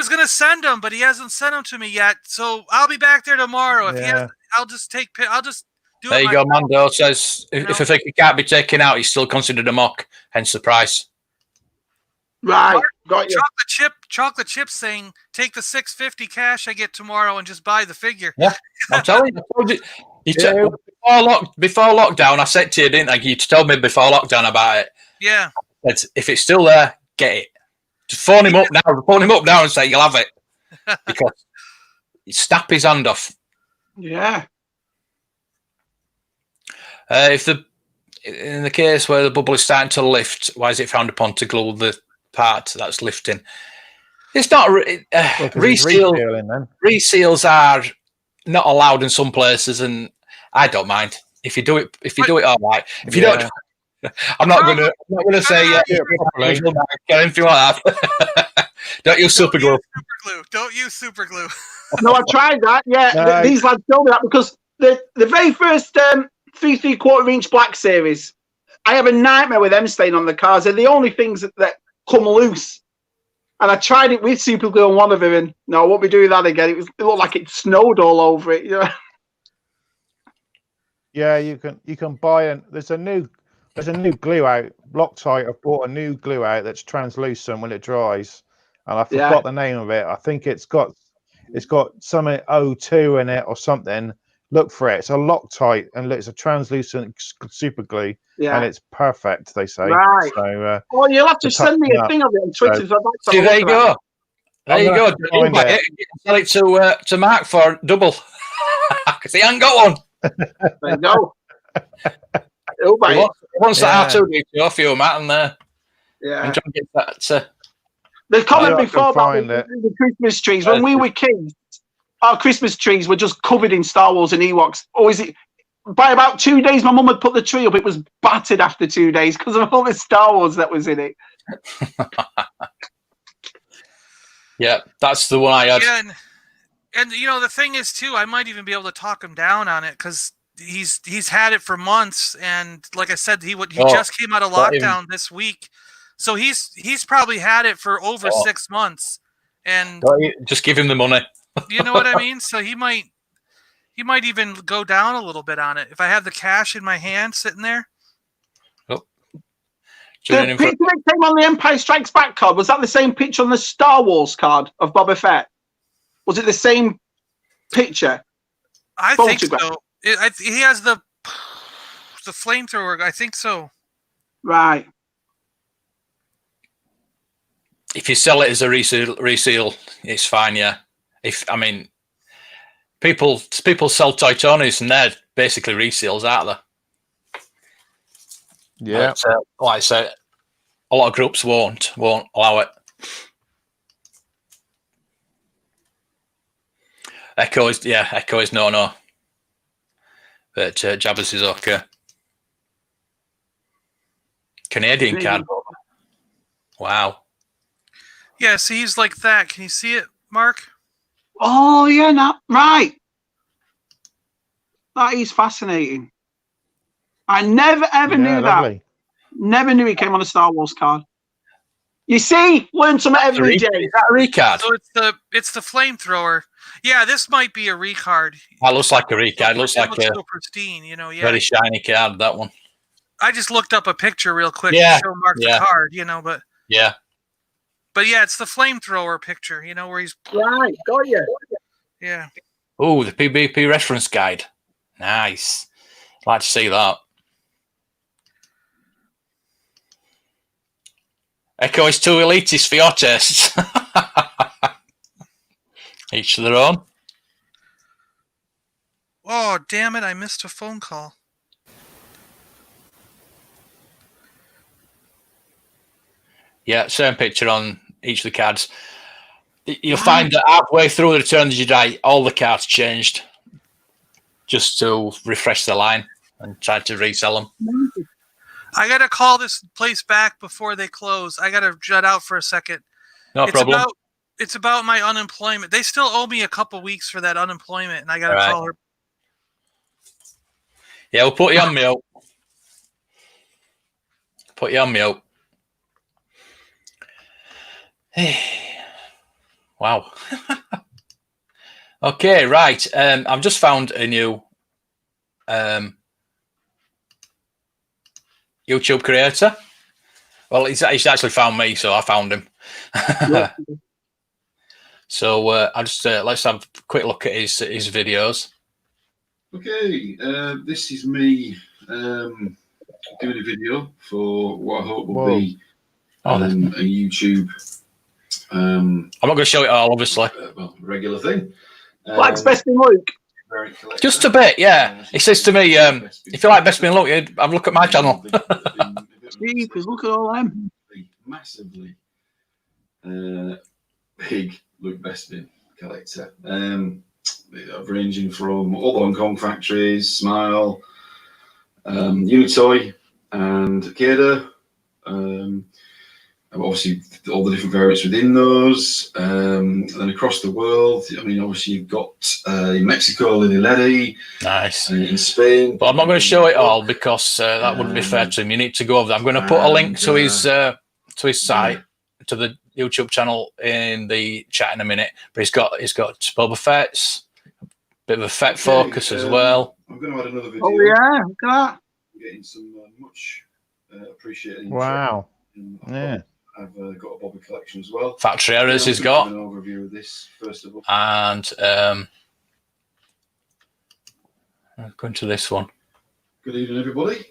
gonna send them, but he hasn't sent them to me yet. So I'll be back there tomorrow. If he has, I'll just do it. There you go. Mando says if a figure can't be taken out, he's still considered a mock. Hence the price. Right, got you. Chocolate chip saying, take the $650 cash I get tomorrow and just buy the figure. Yeah, I'm telling you. Before lockdown, I said to you, didn't I? You told me before lockdown about it. Yeah. If it's still there, get it. Just phone him up now. Phone him up now and say you'll have it because you snap his hand off. Yeah. In the case where the bubble is starting to lift, why is it frowned upon to glue the part that's lifting? It's not reseals are not allowed in some places, and I don't mind if you do it. If you do it all right. If you don't, I'm not gonna say anything like that. Don't use super glue. Don't use super glue. No, I tried that. Yeah, these lads told me that because the very first 3 3/4 black series, I have a nightmare with them staying on the cars. They're the only things that come loose. And I tried it with super glue on one of them, and no, I won't be doing that again. It looked like it snowed all over it. Yeah, you can buy there's a new glue out. Loctite have bought a new glue out that's translucent when it dries, and I forgot the name of it. I think it's got something O2 in it or something. Look for it. It's a Loctite and it's a translucent super glue, and it's perfect. They say. Right. So, well, you'll have to send me a thing of it on Twitter. See, there you go. There you go. Sell it to Mark for double because he ain't got one. There you go. He'll buy it. Once that R2D2 off you, Matt, and and John gets that. The comment before about the Christmas trees. When we were kids, our Christmas trees were just covered in Star Wars and Ewoks. Or is it? By about 2 days, my mum had put the tree up. It was battered after 2 days because of all the Star Wars that was in it. Yeah, that's the one I had. Yeah, and the thing is too, I might even be able to talk him down on it because he's had it for months, and like I said, he just came out of lockdown this week, so he's probably had it for over 6 months, and just give him the money. You know what I mean? So he might even go down a little bit on it if I have the cash in my hand sitting there. The picture that came on the Empire Strikes Back card, was that the same picture on the Star Wars card of Boba Fett? Was it the same picture? I think so. He has the flamethrower. I think so. Right. If you sell it as a reseal, it's fine. Yeah. People sell Toy Tonys and they're basically reseals, aren't they? Yeah. But, like I said, a lot of groups won't allow it. Echo is no. But Jabba's is okay. Canadian card. Wow. Yeah, see, he's like that. Can you see it, Mark? Oh, yeah, right. That is fascinating. I never, ever knew that. Never knew he came on a Star Wars card. You see, learn something every day. Is that a recard? So it's the flamethrower. Yeah, this might be a recard. That looks like a recard. Looks like a so pristine, very shiny card, that one. I just looked up a picture real quick Yeah, to show Mark the card, but yeah. But yeah, it's the flamethrower picture, where he's Right, got you. Yeah. Oh, the PvP reference guide. Nice. I'd like to see that. Echo is too elitist for your tastes. Each to their own. Oh, damn it, I missed a phone call. Yeah, same picture on each of the cards. You'll find that halfway through the Return of the Jedi, all the cards changed just to refresh the line and try to resell them. I got to call this place back before they close. I got to jut out for a second. No problem. It's about my unemployment. They still owe me a couple weeks for that unemployment, and I got to call her. Yeah, we'll put you on mute. Put you on mute. Wow. Okay, right. I've just found a new YouTube creator. Well, he's actually found me, so I found him. So I'll just let's have a quick look at his videos. Okay, this is me doing a video for what I hope will be a YouTube. I'm not going to show it all, obviously. Well, regular thing. Likes Bespin Luke. Just a bit, yeah. He says to me, if you like Bespin Luke, have a look at my channel. Jeepers, look at all them. Massively big Luke Bespin collector. Ranging from all the Hong Kong factories, Smile, Unitoy, and Akeda. Obviously, all the different variants within those. And then across the world, I mean, obviously, you've got in Mexico, Lily Ledy. Nice. In Spain. But I'm not going to show it all because that wouldn't be fair to him. You need to go over there. I'm going to put a link to his site, to the YouTube channel in the chat in a minute. But he's got Boba Fett's, bit of a Fett focus as well. I'm going to add another video. Oh, yeah, look at that. I'm getting some much appreciated. Wow. Yeah. I've got a Bobby collection as well. Factory Errors he's got. An overview of this first of all. And going to this one. Good evening, everybody.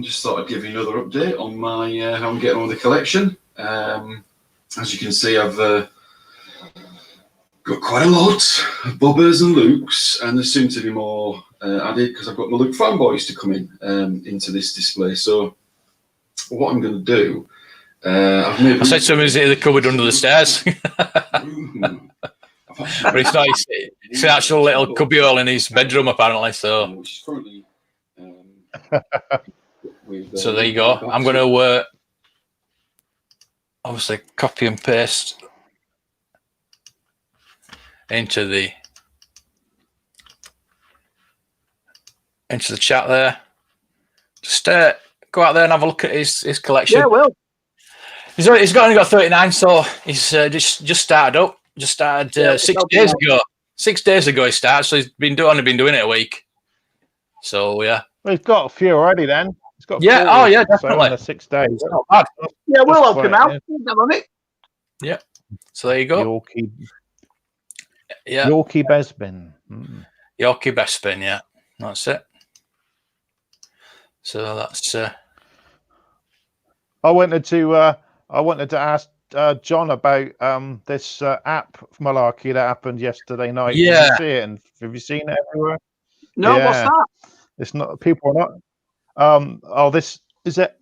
Just thought I'd give you another update on my how I'm getting on with the collection. As you can see, I've got quite a lot of Bobbers and Lukes, and there's soon to be more added because I've got my Luke fanboys to come into this display. So what I'm going to do, I said to him, is it the cupboard under the stairs? But it's nice. It's an actual little cubbyhole in his bedroom, apparently. So, which is currently, so there you go. I'm going to obviously copy and paste into the chat there. Just go out there and have a look at his collection. Yeah, well. He's only got 39, so he's just started up. Just started 6 days ago. 6 days ago he started, so he's only been doing it a week. So yeah. Well, he's got a few already then. He's got definitely. In 6 days. Not bad. Yeah, we'll help him out. Have on it. Yeah. So there you go. Yorkie. Yeah. Yorkie Bespin. Yorkie Bespin, yeah. That's it. So that's I wanted to ask John about this app malarkey that happened yesterday night. Yeah. Did you see it? And have you seen it everywhere? No, what's that? It's not. People are not. This is it.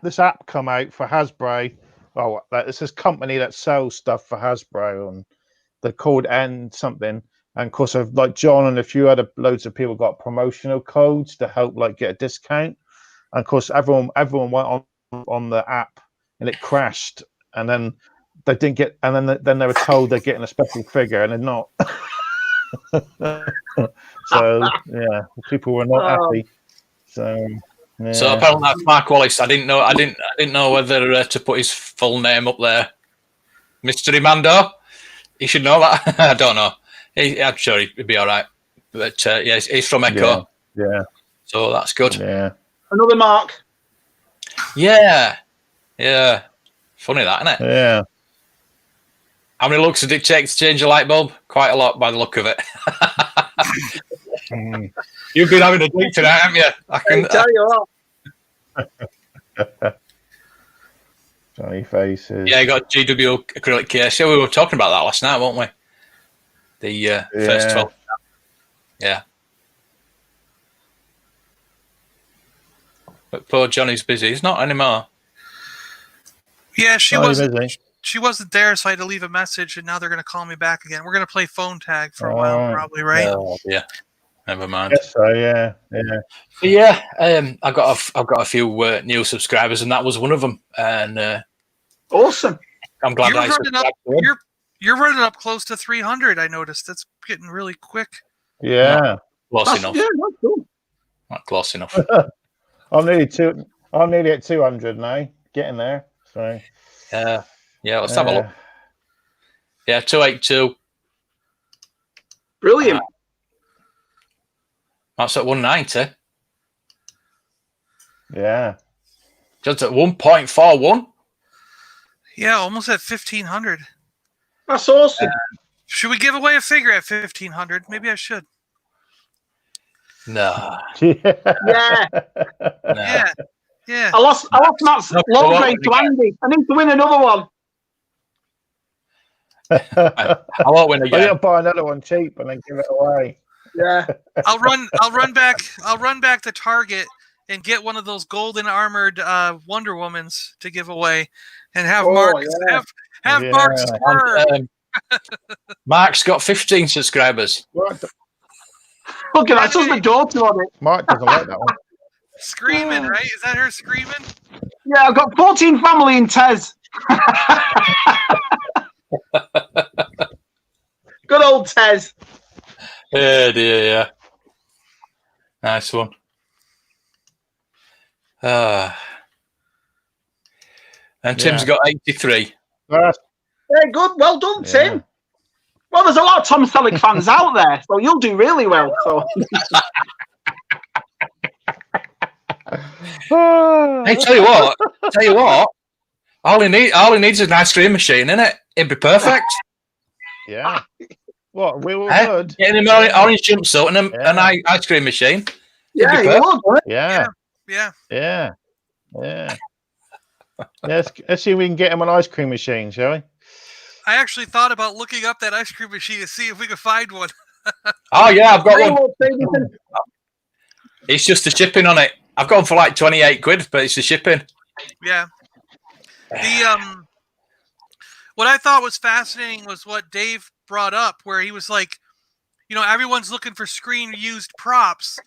This app come out for Hasbro. Oh, it's this company that sells stuff for Hasbro, and they're called N something. And of course, like John and a few other loads of people got promotional codes to help like get a discount. And of course, everyone went on the app, and it crashed. And then they didn't get. And then they were told they're getting a special figure, and they're not. So yeah, people were not happy. So. Yeah. So apparently that's Mark Wallace. I didn't know whether to put his full name up there. Mystery Mando. He should know that. I don't know. I'm sure he'd be all right. But yeah, he's from Echo. Yeah. So that's good. Yeah. Another Mark. Yeah. Funny that, isn't it? Yeah. How many looks did it take to change a light bulb? Quite a lot by the look of it. You've been having a drink tonight, haven't you? I can tell you what. Johnny faces. Yeah, you got GW acrylic case. Yeah, we were talking about that last night, weren't we? The first 12. Yeah. But poor Johnny's busy. He's not anymore. Yeah, she wasn't. Busy. She wasn't there, so I had to leave a message, and now they're going to call me back again. We're going to play phone tag for a while, probably, right? Yeah. Never mind. Yes, so yeah. But yeah, I've got a few new subscribers, and that was one of them. And awesome. I'm glad you're running up close to 300. I noticed that's getting really quick. Yeah, close enough. Yeah, that's cool. Not close enough. I'm nearly at 200 now. Getting there. So yeah. Let's have a look. Yeah, 282. Brilliant. That's at 190. Yeah. Just at 1.41. Yeah, almost at 1,500. That's awesome. Should we give away a figure at 1,500? Maybe I should. No. Yeah. Yeah. I lost Matt's low grade to Andy. I need to win another one. I won't win I again. gotta buy another one cheap and then give it away. Yeah. I'll run back to Target and get one of those golden armored Wonder Womans to give away, and have Mark have Mark swerve. Mark's got 15 subscribers. Look at that. Just the daughter on it. Mark doesn't like that one. Screaming, right? Is that her screaming? Yeah, I've got 14 family in Tez. Good old Tez. Yeah, dear, yeah. Nice one. And Tim's got 83. Yeah, good. Well done, Tim. Well, there's a lot of Tom Selleck fans out there, so you'll do really well. So. Hey, tell you what. All he needs is an ice cream machine, innit? It'd be perfect. Yeah. What? We were good. Getting him an orange jumpsuit and an ice cream machine. Yeah, you would. Yeah. Let's see if we can get him an ice cream machine, shall we? I actually thought about looking up that ice cream machine to see if we could find one. Oh yeah, I've got one. It's just the shipping on it. I've got one for like 28 quid, but it's the shipping. Yeah. The what I thought was fascinating was what Dave brought up, where he was like, everyone's looking for screen used props,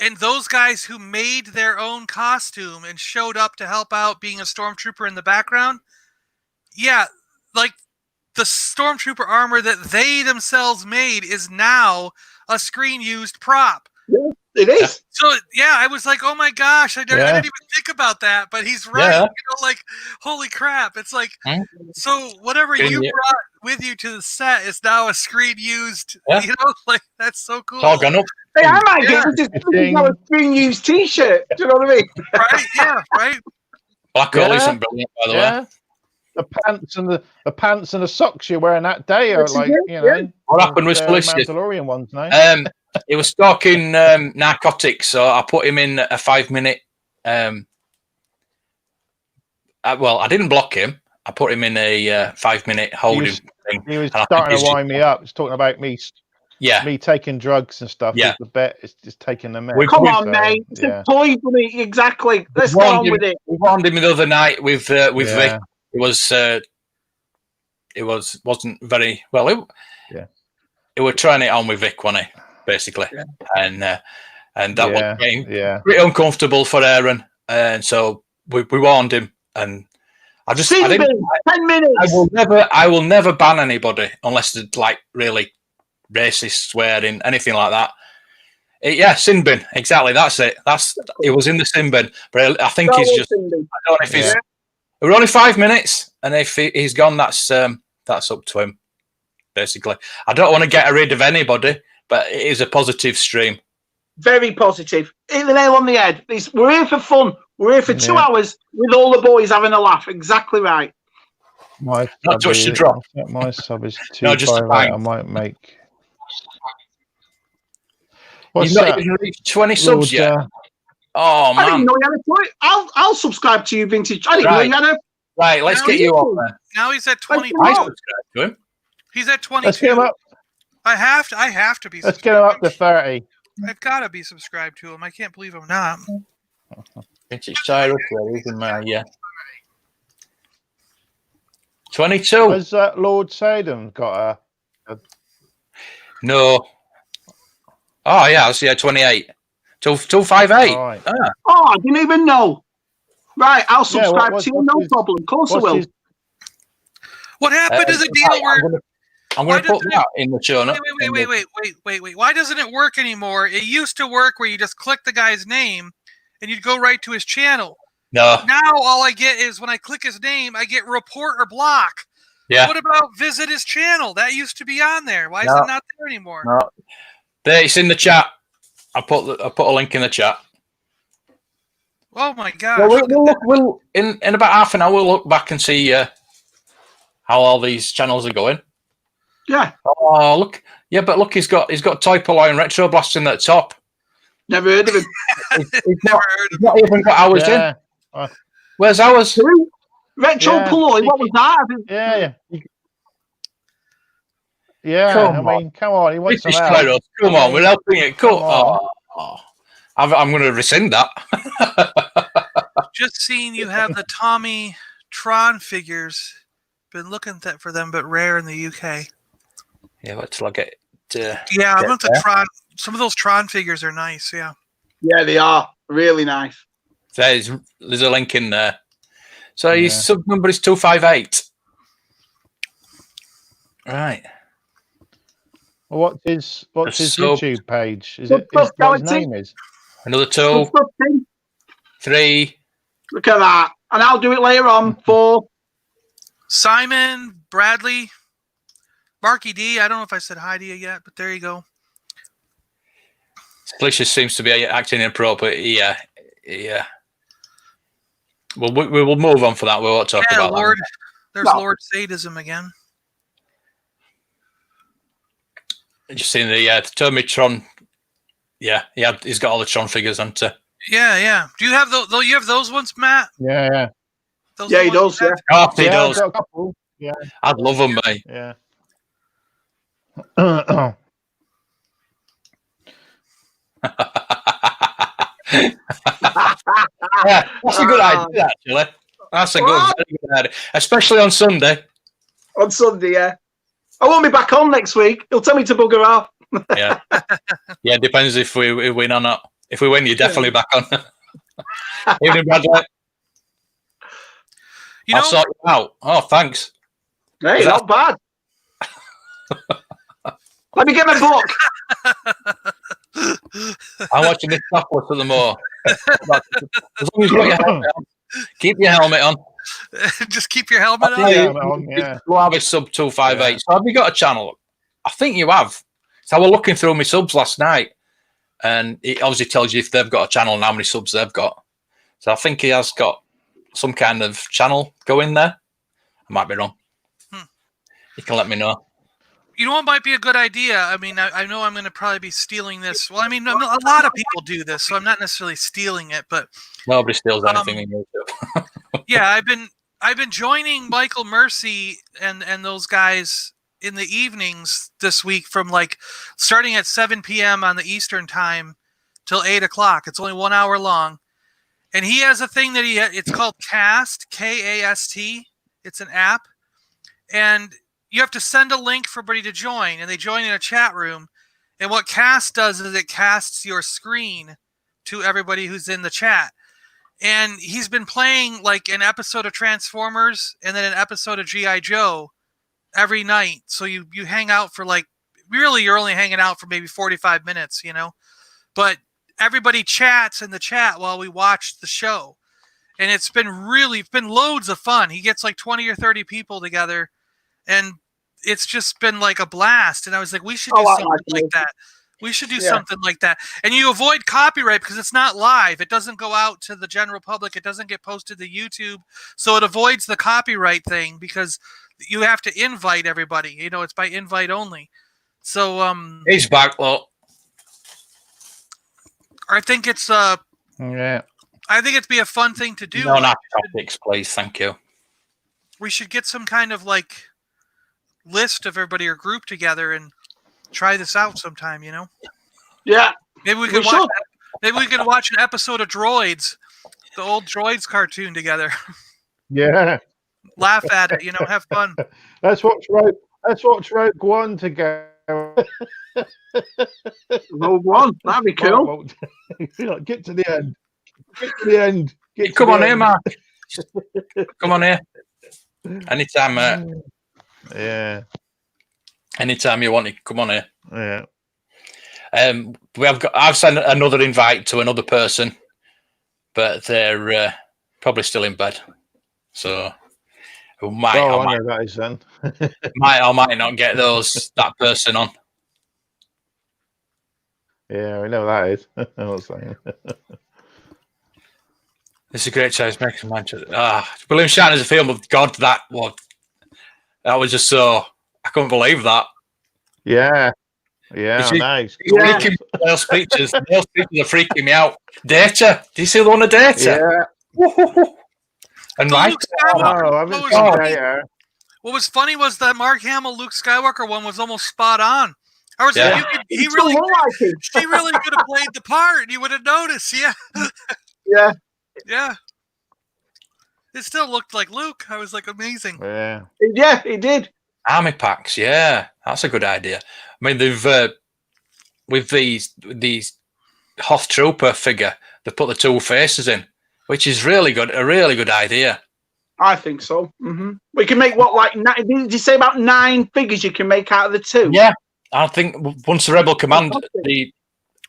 and those guys who made their own costume and showed up to help out being a stormtrooper in the background, like the stormtrooper armor that they themselves made is now a screen used prop. Yeah, it is. So I was like, oh my gosh, I didn't even think about that, but he's right. Yeah. Holy crap! It's like, so whatever you brought with you to the set is now a screen used. Yeah. That's so cool. It's all gone up. Hey, I might get this is now a screen used T-shirt. Do you know what I mean? Right? Yeah. Right. Black hole isn't brilliant, by the way. The pants and the socks you're wearing that day are like, What happened was Mandalorian ones now. He was stalking narcotics, so I put him in a 5-minute. I didn't block him. I put him in a 5-minute holding thing. He was starting to wind me up. He's talking about me. Yeah, me taking drugs and stuff. Yeah, the bet is just taking them in. Come on, mate. It's a toy for me. Exactly. Let's go on with it. We warned him the other night with Vic. It wasn't very well. It were trying it on with Vic, wasn't he? Basically, and that was getting pretty uncomfortable for Aaron, and so we warned him. And I 10 minutes. I will never ban anybody unless they're like really racist, swearing, anything like that. Sin bin, exactly. That's it. It was in the sin bin, but I think he's just. I don't know if he's. We're only 5 minutes, and if he's gone, that's up to him. Basically, I don't want to get rid of anybody, but it is a positive stream. Very positive. Hit the nail on the head. We're here for fun. We're here for 2 hours with all the boys having a laugh. Exactly right. My Not too much to drop. My sub is No, just a 258. bang. I might make. You've not even reached 20 subs yet. Oh man! I didn't know you had a point. I'll subscribe to you, Vintage. I didn't know you had a. Right, let's get you on there. Now he's at 22. I subscribe to him. He's at 22. Let's get him up. I have to be. Let's get him up to 30. I've got to be subscribed to him. I can't believe I'm not. Vintage Tire Upgrade in my 22. Has Lord Sadum got a? No. Oh yeah, I see. 28. 258. Right. Oh, I didn't even know. Right, I'll subscribe to you. No problem. Of course I will. What happened to the deal where? I'm going to put that in the show notes. Wait. Why doesn't it work anymore? It used to work where you just click the guy's name and you'd go right to his channel. No. Now all I get is when I click his name, I get report or block. Yeah. What about visit his channel? That used to be on there. Why is it not there anymore? No. There, it's in the chat. I put a link in the chat. Oh my gosh. Well, we'll in about half an hour we'll look back and see how all these channels are going. Yeah. Oh look, yeah, but look, he's got Toy Poloy and Retro Blast in the top. Never heard of him. He's not even got ours in. Where's ours? Retro Poloy. What was that? Yeah. I mean, come on. He wants some help. Come on, we're helping it. Cool. I'm going to rescind that. Just seeing you have the Tommy Tron figures. Been looking for them, but rare in the UK. Yeah, wait till I get. I'm going to Tron. Some of those Tron figures are nice. Yeah. Yeah, they are really nice. There's a link in there. So his sub number is 258. Right. Well, what's his YouTube page? Is what his name is? Another 2, 3. Look at that, and I'll do it later on. 4. Simon Bradley, Marky D. I don't know if I said hi to you yet, but there you go. Delicious seems to be acting inappropriate. Yeah. Well, we will move on for that. We won't talk about Lord. that. There's Lord Sadism again. Just seeing the Termitron. Yeah, he's got all the Tron figures on too. Yeah. Do you have those? You have those ones, Matt? Yeah. He does. Yeah. Oh, he does. I've got a couple. Yeah. I'd love them, mate. Yeah. Yeah, that's a good idea, actually. That's a very good idea, especially on Sunday. On Sunday, yeah. I won't be back on next week. He'll tell me to bugger off. Yeah, it depends if we win or not. If we win, you're definitely back on. Evening, Bradley. I'll sort you out. Oh, thanhanks. Hey, not bad. Let me get my book. I'm watching this chocolate at the more. As long as you've got your helmet on. Keep your helmet on. Just keep your helmet on. We'll have a sub 258. So have you got a channel? I think you have. So I was looking through my subs last night, and it obviously tells you if they've got a channel and how many subs they've got. So I think he has got some kind of channel going there. I might be wrong. You can let me know. You know what might be a good idea? I mean, I know I'm going to probably be stealing this. Well, I mean, a lot of people do this, so I'm not necessarily stealing it, but nobody steals anything in YouTube. Yeah, I've been joining Michael Mercy and those guys in the evenings this week from starting at 7 p.m. on the Eastern time till 8 o'clock. It's only 1 hour long, and he has a thing that it's called Cast, K-A-S-T. It's an app, and you have to send a link for everybody to join, and they join in a chat room. And what Cast does is it casts your screen to everybody who's in the chat. And he's been playing an episode of Transformers and then an episode of G.I. Joe every night. So you hang out for really you're only hanging out for maybe 45 minutes, But everybody chats in the chat while we watch the show. And it's been loads of fun. He gets 20 or 30 people together, and it's just been a blast. And I was like, we should do something like that. We should do something like that. And you avoid copyright because it's not live. It doesn't go out to the general public. It doesn't get posted to YouTube. So it avoids the copyright thing because you have to invite everybody. You know, it's by invite only. So he's back, look. I think it's Yeah. I think it'd be a fun thing to do. No, not topics, please. Thank you. We should get some kind of like list of everybody or group together and try this out sometime, you know? Yeah. Maybe we could watch. Maybe we could watch an episode of Droids, the old Droids cartoon together. Yeah. Laugh at it, you know, have fun. Let's watch Rogue One together. Rogue One, that'd be cool. Get to the end. Get to the end. Come on here, Mark. Come on here. Anytime, Yeah. anytime you want to, come on here. Yeah. I've sent another invite to another person, but they're probably still in bed. So we might, Oh, or I might, know that is then. might or might not get that person on. Yeah, I know that is. I'm not saying. It's a great choice, making Manchester. William Shatner's a film of God. That was just so. I couldn't believe that. Yeah. Yeah, You see- nice. Freaking Dale speeches. Dale speeches are freaking me out. Data. Do you see the one of Data? Yeah. And The like, Luke Skywalker. Oh, I haven't What was seen funny- Data. What was funny was that Mark Hamill Luke Skywalker one was almost spot on. I was Yeah. like, He really like it. she really could have played the part. You would have noticed. Yeah, Yeah. yeah. It still looked like Luke. I was like, amazing. Yeah. Yeah, he did. army packs. Yeah, that's a good idea. I mean, they've with these Hoth Trooper figure, they put the two faces in, which is really good. A really good idea. I think so. We can make did you say about 9 figures you can make out of the 2? Yeah, I think once the Rebel Command, the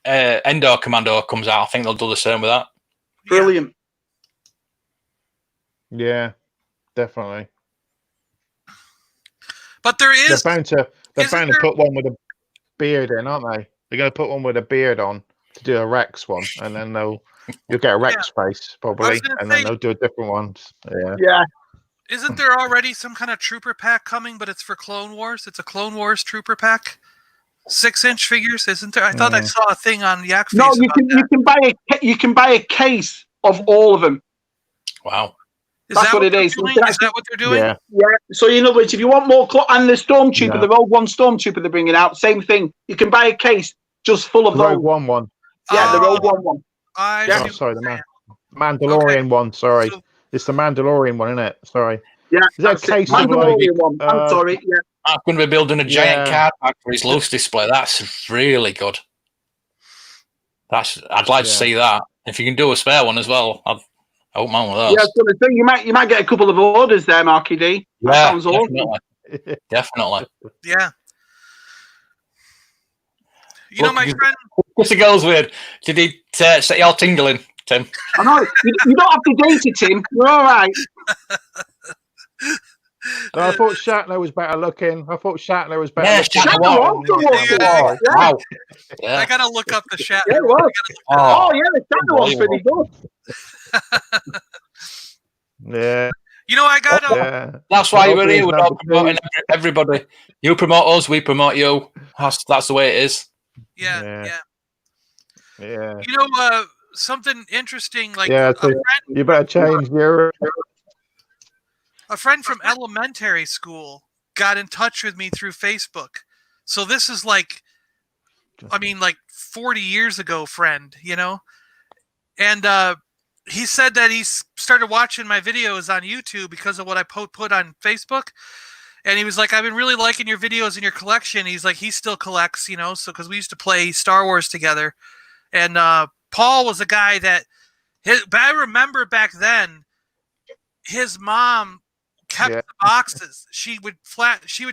Endor Commando comes out, I think they'll do the same with that. Brilliant. Yeah. Definitely. But there They're is bound to isn't there- put one with a beard in, aren't they? They're going to put one with a beard on to do a Rex one, and then you'll get a Rex face probably, gonna and say- then they'll do a different one. Yeah. Yeah. Isn't there already some kind of trooper pack coming, but it's for Clone Wars? It's a Clone Wars trooper pack. 6-inch figures, isn't there? I thought I saw a thing on Yak Face. No, you about that. you can buy a case of all of them. Wow. Is that's that what it they're is. doing? Is that what they're doing? Yeah. Yeah. So in other words, if you want more and the Stormtrooper, Yeah. the Rogue One Stormtrooper they're bringing out, same thing. You can buy a case just full of The those. Rogue One one. Yeah, the Oh, Rogue One. I Yeah. see Oh, what sorry, you're the saying. Mandalorian one. Sorry, So- it's the Mandalorian one, isn't it? Sorry. Yeah. Is that a that's it. case of like? Mandalorian one. I'm uh, sorry. Yeah. I'm going to be building a giant Yeah. card pack for his loose display. That's really good. I'd like to Yeah. see that. If you can do a spare one as well, I won't mind with those. Yeah, so the thing, you might get a couple of orders there, Marky D. That sounds awesome. definitely. Definitely. Yeah. You know, my friend. What's the girl's weird? Did he set you all tingling, Tim? I know. You don't have to date it, Tim. You're all right. No, I thought Shatner was better looking. I thought Shatner was better. Yeah, looking. Shatner was was. good. Wow. Yeah. Wow. I Yeah. gotta look up the chat. Yeah, it was. Oh, Oh, yeah, the Shadow was pretty good. Yeah, You know, I got yeah. that's why Well, we're here. We're number not promoting everybody. You promote us, we promote you. That's the way it is. yeah, Yeah. yeah. Yeah, You know, something interesting. Like yeah. a, So you better change your. a friend from elementary school got in touch with me through Facebook. So this is like, I mean, like 40 years ago, friend. You know, and he said that he started watching my videos on YouTube because of what I put on Facebook. And he was like, I've been really liking your videos and your collection. He's like, he still collects, you know, so because we used to play Star Wars together. And Paul was a guy that, but I remember back then, his mom kept Yeah. the boxes. She would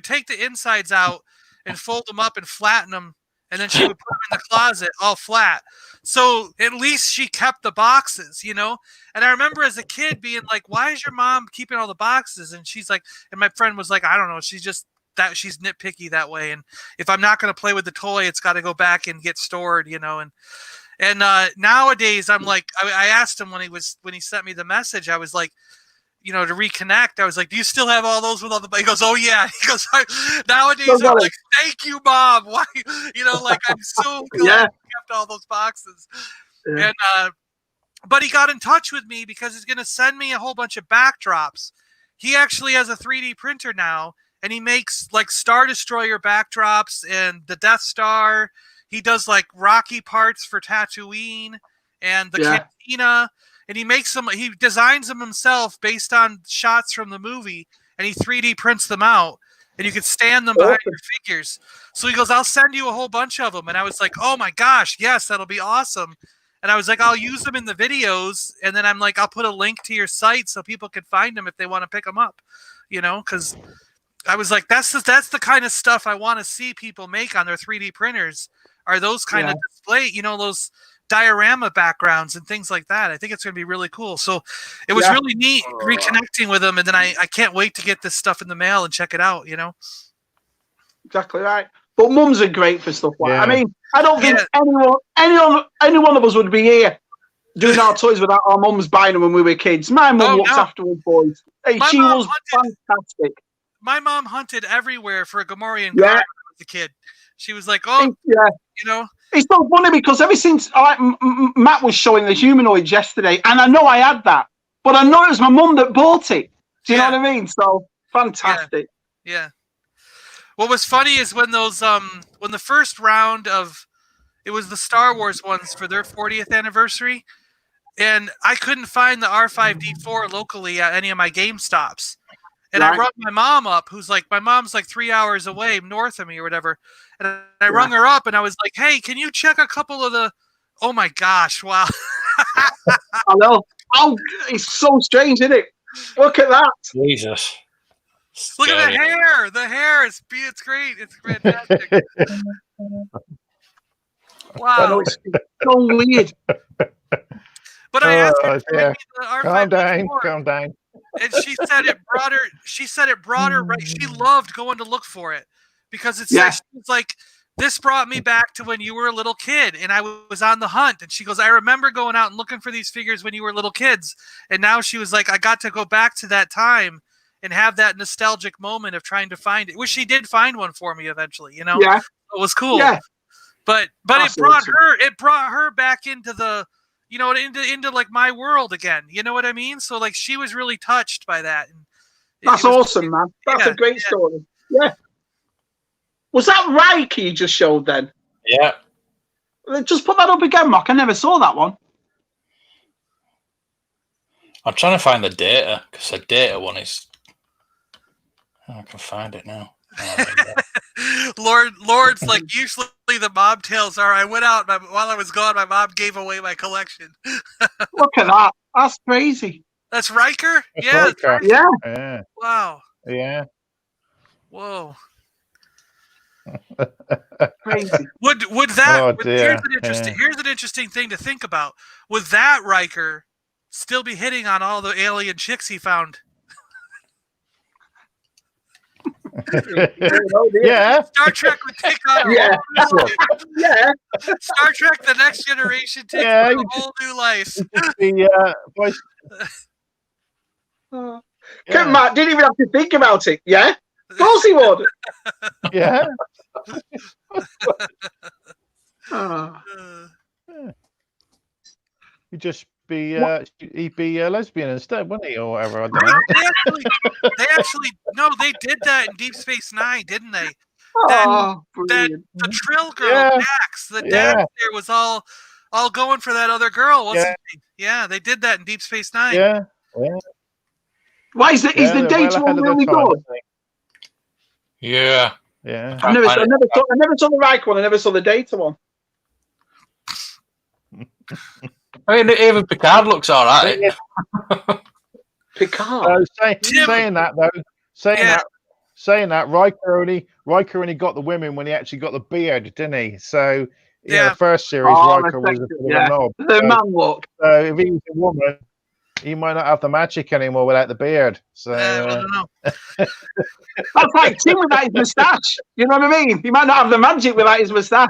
take the insides out and fold them up and flatten them. And then she would put them in the closet all flat. So at least she kept the boxes, you know? And I remember as a kid being like, why is your mom keeping all the boxes? And she's like, and my friend was like, I don't know. She just that she's nitpicky that way. And if I'm not going to play with the toy, it's got to go back and get stored, you know. And nowadays, I'm like, I asked him when he sent me the message, I was like, you know, to reconnect, I was like, do you still have all those with all the, he goes, oh yeah. He goes, nowadays I'm like, thank you, Mom. Why, you know, like, I'm so glad you kept all those boxes. Yeah. And, but he got in touch with me because he's going to send me a whole bunch of backdrops. He actually has a 3D printer now, and he makes like Star Destroyer backdrops and the Death Star. He does like Rocky parts for Tatooine and the Cantina. And he makes them, he designs them himself based on shots from the movie, and he 3D prints them out, and you can stand them behind your figures. So he goes, I'll send you a whole bunch of them. And I was like, oh my gosh, yes, that'll be awesome. And I was like, I'll use them in the videos. And then I'm like, I'll put a link to your site so people can find them if they want to pick them up, you know, because I was like, that's the kind of stuff I want to see people make on their 3D printers, are those kind of display, you know, those diorama backgrounds and things like that. I think it's going to be really cool. So it was really neat reconnecting with them, and then I can't wait to get this stuff in the mail and check it out, you know. Exactly right. But mums are great for stuff like that. I mean, I don't think any one of us would be here doing our toys without our mums buying them when we were kids. My mum looked after us boys. Hey, she was fantastic. My mom hunted everywhere for a Gamorrean card as a kid. She was like, oh, you know. It's so funny because ever since Matt was showing the humanoids yesterday, and I know I had that, but I know it was my mum that bought it. Do you know what I mean? So fantastic. Yeah. What was funny is when those when the first round of, it was the Star Wars ones for their 40th anniversary, and I couldn't find the R5D4 locally at any of my GameStops. And I rung my mom up, my mom's like 3 hours away north of me or whatever. And I rung her up and I was like, hey, can you check a couple of the, oh my gosh, wow. I know. Oh, it's so strange, isn't it? Look at that. Jesus. Look at the hair. The hair is, it's great. It's fantastic. Wow. It's so weird. But I asked her, calm down. And she said it brought her right. She loved going to look for it because it's like, this brought me back to when you were a little kid and I was on the hunt. And she goes, I remember going out and looking for these figures when you were little kids. And now she was like, I got to go back to that time and have that nostalgic moment of trying to find it. Which she did find one for me eventually, you know? Yeah. It was cool. Yeah. But it brought her back into the, you know, into like my world again. You know what I mean? So like she was really touched by that. And that's awesome, man. That's a great story. Yeah. Was that Reich you just showed then? Yeah. Just put that up again, Mark. I never saw that one. I'm trying to find the data because the data one is. Oh, I can find it now. Lord's like, usually the mom tales are, I went out while I was gone, my mom gave away my collection. Look at that. That's crazy. That's Riker? Riker. Yeah. Wow. Yeah. Whoa. Crazy. Would that here's an interesting thing to think about. Would that Riker still be hitting on all the alien chicks he found? Yeah. Star Trek would take on Star Trek The Next Generation takes on a whole new life. Matt didn't even have to think about it. Yeah? Of course he would. Yeah. He'd just be he'd be lesbian instead, wouldn't he, or whatever? I don't know. They did that in Deep Space Nine, didn't they? Brilliant. The Trill girl, Dax, Dax there was all going for that other girl, wasn't he? Yeah, they did that in Deep Space Nine. Yeah. Why is the data one really good? Yeah. Yeah. I never saw the Reich one. I never saw the data one. I mean, even Picard looks all right. Picard. Saying that, Riker only got the women when he actually got the beard, didn't he? So the first series, Riker was a knob. The man look. So if he was a woman, he might not have the magic anymore without the beard. So I don't know. That's like Tim without his moustache. You know what I mean? He might not have the magic without his moustache.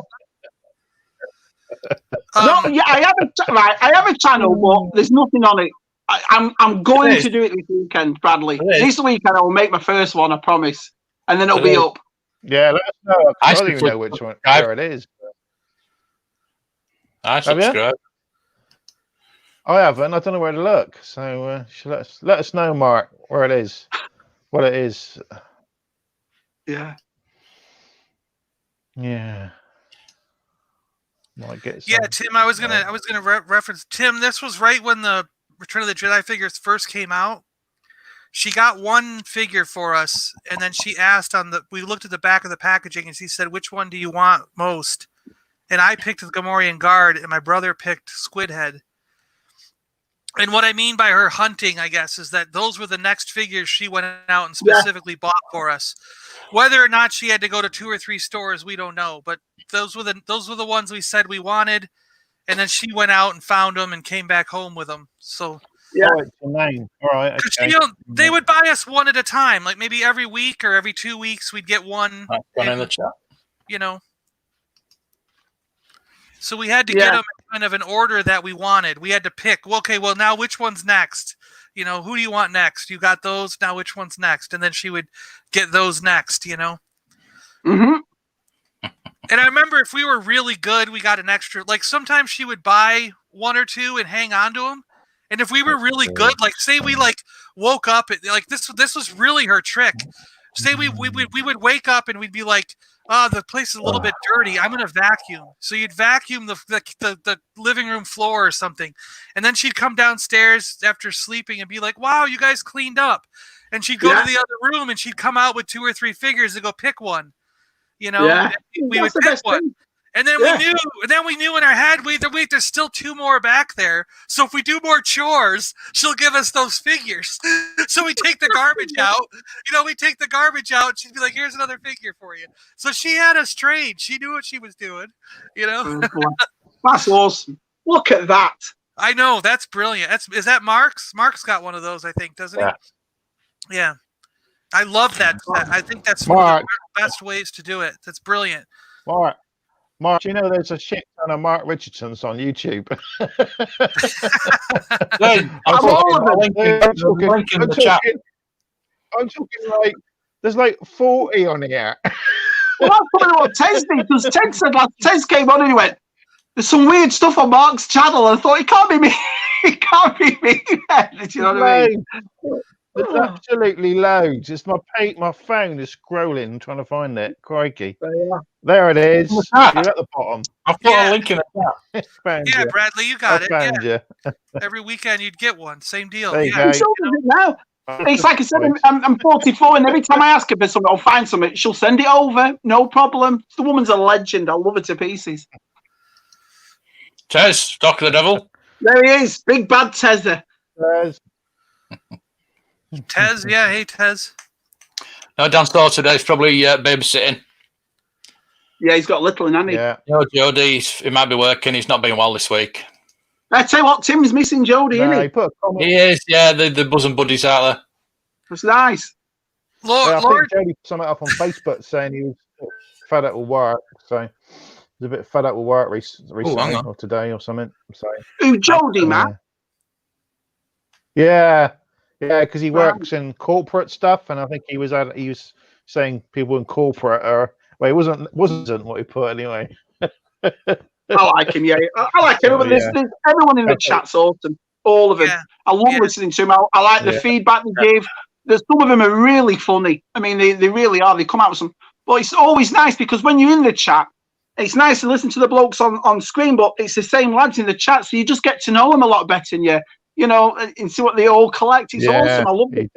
No, yeah, I have a channel, but there's nothing on it. I'm going to do it this weekend, Bradley. This weekend I will make my first one, I promise, and then it'll be up. yeah, let us know. I don't even know which one where it is. I subscribe. I haven't. I don't know where to look. So let us know, Mark, where it is, what it is. Yeah. Yeah. Might get some. Yeah, Tim. I was gonna reference Tim. This was right when the Return of the Jedi figures first came out. She got one figure for us, and then she asked we looked at the back of the packaging, and she said, "Which one do you want most?" And I picked the Gamorrean Guard, and my brother picked Squidhead. And what I mean by her hunting, I guess, is that those were the next figures she went out and specifically bought for us. Whether or not she had to go to 2 or 3 stores, we don't know. But those were the ones we said we wanted, and then she went out and found them and came back home with them. So yeah, it's the name. All right. Okay. They would buy us one at a time, like maybe every week or every 2 weeks we'd get one. In the chat. You know. So we had to get them kind of in order that we wanted. We had to pick. Well, okay, well now which one's next? You know, who do you want next? You got those. Now which one's next? And then she would get those next. You know. Mm-hmm. And I remember if we were really good, we got an extra. Like sometimes she would buy 1 or 2 and hang on to them. And if we were really good, like say we woke up, like this was really her trick. Say we would wake up and we'd be like, oh, the place is a little bit dirty. I'm going to vacuum. So you'd vacuum the living room floor or something. And then she'd come downstairs after sleeping and be like, wow, you guys cleaned up. And she'd go to the other room and she'd come out with 2 or 3 figures to go pick one. You know, we would pick one. And then we knew in our head, there's still 2 more back there. So if we do more chores, she'll give us those figures. So we take the garbage out. You know, we take the garbage out. She'd be like, here's another figure for you. So she had us trained. She knew what she was doing. You know? That's awesome. Look at that. I know. That's brilliant. Is that Mark's? Mark's got one of those, I think, doesn't he? Yeah. I love that. I think that's one of the best ways to do it. That's brilliant. Mark, do you know there's a shit ton of Mark Richardsons on YouTube? I'm talking like there's like 40 on here. Well, that's probably what Tez did, because Ted said Tez came on and he went, there's some weird stuff on Mark's channel, and I thought, it can't be me. It can't be me. Do you know what I mean? There's absolutely loads. It's my phone is scrolling, trying to find it. Crikey. There it is. You're at the bottom. I've put a link in the chat. Bradley, you got it. Every weekend you'd get one. Same deal. There you go. Now. It's like I said, I'm 44, and every time I ask her for something, I'll find something. She'll send it over. No problem. The woman's a legend. I love her to pieces. Tez, Doc of the Devil. There he is. Big bad Tezzer. Tez, hey Tez. No, downstairs today. He's probably babysitting. Yeah, he's got little in, hasn't he? Yeah. No, Jody, he might be working. He's not been well this week. I tell you what, Tim's missing Jody, isn't he? He is, yeah. The bosom buddies out there. That's nice. I think Jody put something up on Facebook saying he was fed up with work. So he's a bit fed up with work recently or today or something. So. Who, Jody, man? Yeah, because he works in corporate stuff, and I think he was saying people in corporate are. Well, it wasn't what he put anyway. I like him, I like him. Everyone in the chat's awesome. All of them. Yeah. I love listening to him. I like the feedback they give. Some of them are really funny. I mean, they really are. They come out with some. But it's always nice because when you're in the chat, it's nice to listen to the blokes on screen, but it's the same lads in the chat, so you just get to know them a lot better, and you know, and see what they all collect. It's awesome. I love it.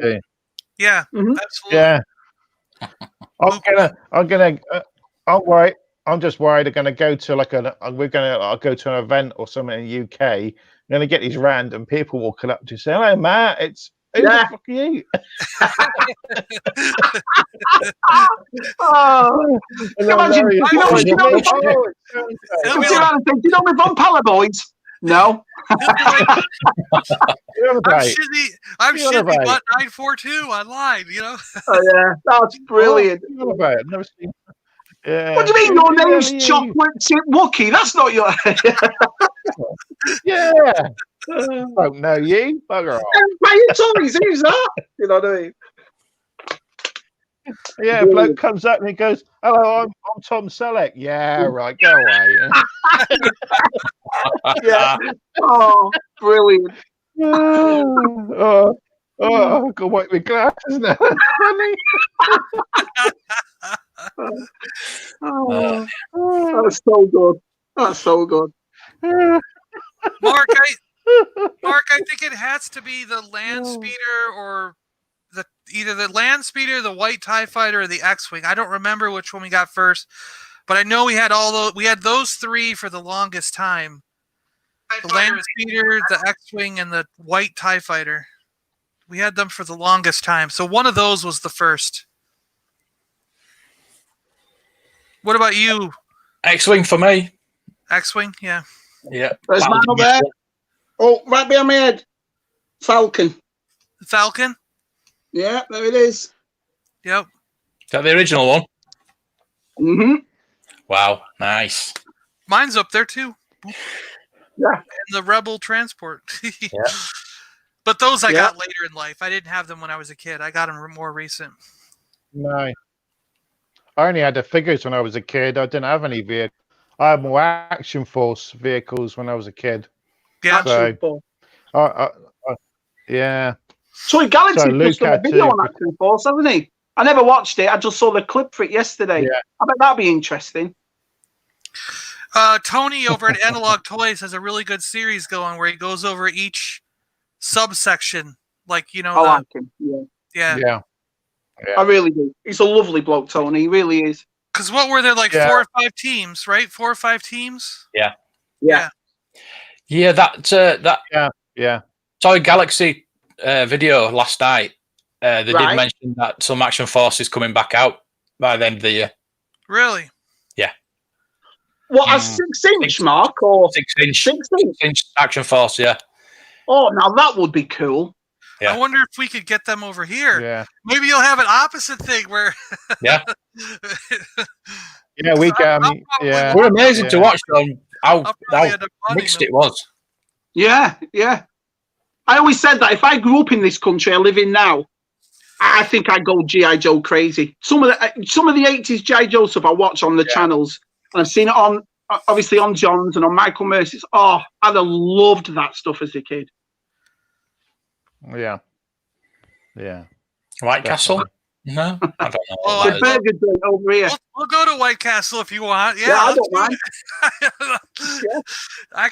Yeah, absolutely. Yeah. I'm just worried. I'm going to go to I'll go to an event or something in the UK. I'm going to get these random people walking up to say, "Hello, Matt. Who the fuck are you?" Imagine, do you know me from Paliboys? No. I'm shizzy butt 942 online, you know? Oh, yeah, that's brilliant. I've never seen. Yeah. What do you mean your name's Chocolate Chip Wookie? That's not your... Yeah. Don't know you. Bugger off. Toys, who's that? You know what I mean? Yeah, a bloke comes up and he goes, "Hello, I'm Tom Selleck." Yeah, right, go away. Yeah. Oh, brilliant. Oh, I've got to wipe my glasses now. Oh, that's so good. That's so good. Mark, I think it has to be the land speeder or either the land speeder, the white TIE fighter, or the X-wing. I don't remember which one we got first, but I know we had those three for the longest time. The land speeder, the X-wing, and the white TIE fighter. We had them for the longest time. So one of those was the first. What about you? X-wing for me. X-wing, yeah. Yeah. There's man up there. Oh, right behind my head. Falcon. Falcon? Yeah, there it is. Yep. Is that the original one? Mm-hmm. Wow, nice. Mine's up there too. Yeah. And the Rebel transport. Yeah. But those I got later in life. I didn't have them when I was a kid. I got them more recent. No. I only had the figures when I was a kid. I didn't have any vehicles. I had more Action Force vehicles when I was a kid. Yeah. Action Force. Yeah. Toy Galaxy Luke just done a video on Action Force, hasn't he? I never watched it. I just saw the clip for it yesterday. Yeah. I bet that'd be interesting. Tony over at Analog Toys has a really good series going where he goes over each subsection. Like, you know. I like him. Yeah. I really do. He's a lovely bloke, Tony. He really is. Because what were there, like 4 or 5 teams, right? 4 or 5 teams? Yeah. Yeah. Yeah, that Yeah. Toy Galaxy video last night. They did mention that some Action Force is coming back out by the end of the year. Really? Yeah. What, a 6-inch, Mark? Or 6-inch Action Force, yeah. Oh, now that would be cool. Yeah. I wonder if we could get them over here. Yeah. Maybe you'll have an opposite thing where. Yeah. Yeah, we can. Yeah. We're amazing to watch them. How mixed it was. Yeah. I always said that if I grew up in this country I live in now, I think I'd go G.I. Joe crazy. Some of the 80s G.I. Joe stuff I watch on the channels, and I've seen it on, obviously, on John's and on Michael Mercy's. Oh, I'd have loved that stuff as a kid. Yeah. White Castle? No, I don't know. Oh, the burger joint over here. We'll go to White Castle if you want. Yeah, I don't mind.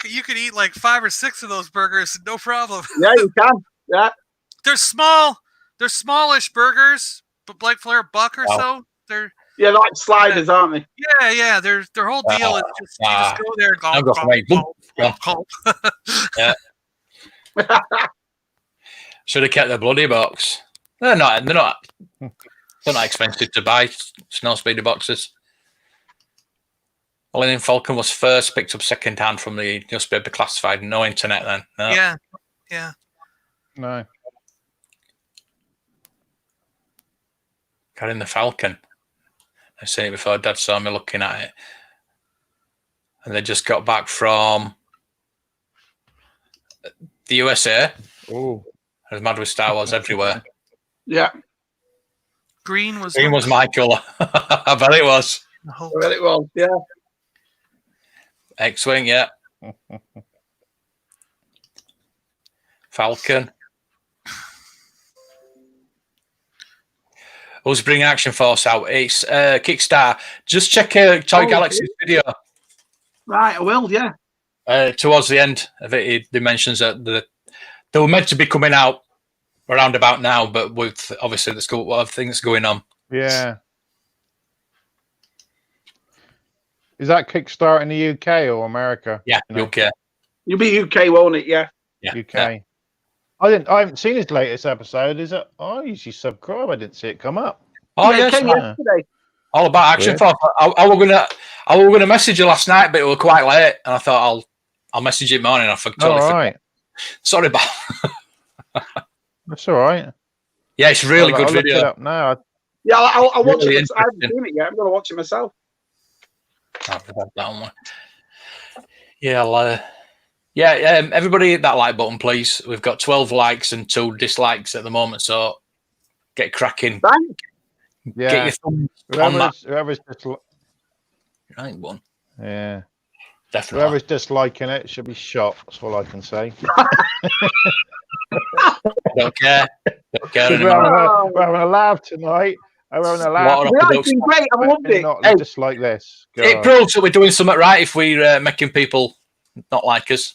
You could eat like 5 or 6 of those burgers, no problem. Yeah, you can. Yeah. They're smallish burgers, but like for $1 or so. They're like sliders, aren't they? Yeah. Their whole deal is just you just go there and go. Yeah. Should have kept the bloody box. They're not expensive to buy. Snow speeder boxes. Millennium Falcon was first, picked up second hand from the newspaper classified. No internet then. No. Yeah. No. Got in the Falcon. I've seen it before. Dad saw me looking at it. And they just got back from the USA. Oh. I was mad with Star Wars everywhere. Yeah. Green was my colour. I bet it was. Yeah. X-Wing, yeah. Falcon. Who's bringing Action Force out? It's Kickstarter. Just check Toy Galaxy's video. Right, I will, yeah. Towards the end of it, he mentions that they were meant to be coming out around about now, but with obviously the school, what other things going on. Yeah. Is that Kickstarter in the UK or America? Yeah, UK. You'll be UK, won't it? Yeah. UK. Yeah. I haven't seen his latest episode. Is it? I usually subscribe. I didn't see it come up. Oh yeah, yes, it came yesterday. All about Action Force. I was gonna message you last night, but it was quite late, and I thought I'll message you in the morning. I All totally forgot. right. Sorry about. That's all right. Yeah, it's a really good I'll look video. it up now. Yeah, I'll watch Really it. I haven't interesting. seen it yet. I'm going to watch it myself. I'll put that down. Yeah, everybody hit that like button, please. We've got 12 likes and 2 dislikes at the moment, so get cracking. Thanks. Get Yeah. your thumbs on that Whoever's just right one. yeah. Definitely. Whoever's disliking it should be shot. That's all I can say. Don't care. Don't care We're anymore. having a laugh tonight. We're having a What laugh. a Yeah, it's been great. I loved it. Not Hey, just like this. It God. proves that we're doing something right if we're making people not like us.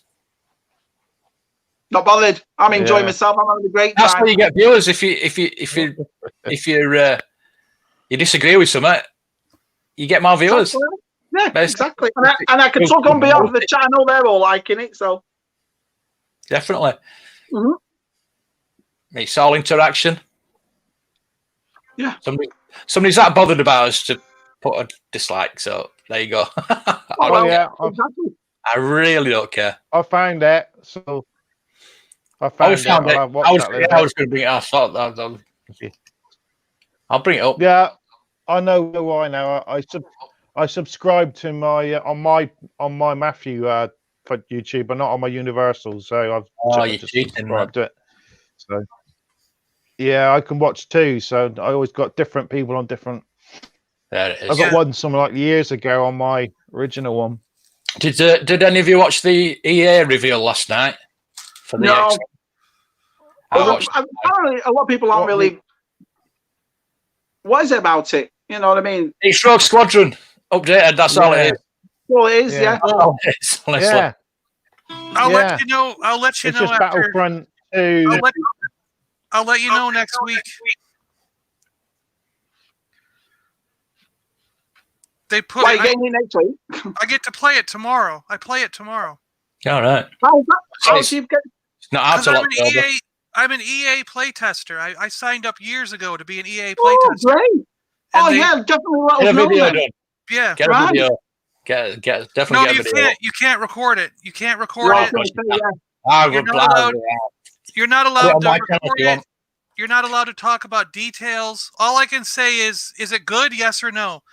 Not bothered. I'm enjoying Yeah. myself. I'm having a great That's time. how you get viewers. If you disagree with something, you get more viewers. Yeah, Basically. exactly. And I can talk on behalf of the channel. They're all liking it. So Definitely. Mhm. It's all interaction. Yeah. Somebody's that bothered about us to put a dislike. So there you go. Oh yeah. exactly. I really don't care. I found it. So I I found it. I was going to bring it up. I'll bring it up. Yeah, I know why now. I subscribe to my on my Matthew for YouTube, but not on my Universal. So I've You're just cheating, subscribed to it. So yeah, I can watch too. So I always got different people on different. There it I is. got one some like years ago on my original one. Did any of you watch the EA reveal last night? For the No. X? I watched. Apparently, a lot of people aren't really. What is it about it? You know what I mean? It's Rogue Squadron updated. That's all it is. Well, it is. Yeah. Yeah. That's all it is, honestly. Yeah, I'll let you know. I'll let you it's know just after. Battlefront 2. I'll let you know next week. They put. Why are you getting it next week? I get to play it tomorrow. I play it tomorrow. All right. How do you get? It's not out Because till I'm October. I'm an EA playtester. I signed up years ago to be an EA Oh, playtester. great! Oh, yeah, definitely let Get us a know video then. done. Yeah. Get a video. Get definitely No, get a you video. can't. You can't record it. You can't record Right, it. I was gonna say, yeah. I You're would not allowed. blast it. You're not Put it allowed on to my channel if record you it. want. You're not allowed to talk about details. All I can say is it good? Yes or no?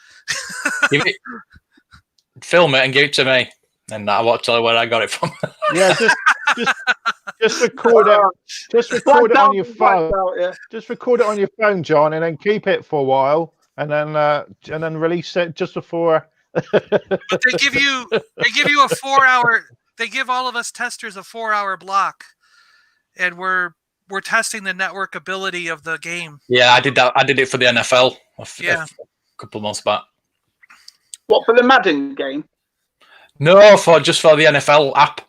Film it and give it to me, and I won't tell you where I got it from. Yeah, just record it. Just record it on your phone. Just record it on your phone, John, and then keep it for a while, and then release it just before. But they give you a 4-hour. They give all of us testers a 4-hour block, and we're testing the network ability of the game. Yeah, I did that. I did it for the NFL Yeah. a couple of months back. What, for the Madden game? No, just for the NFL app.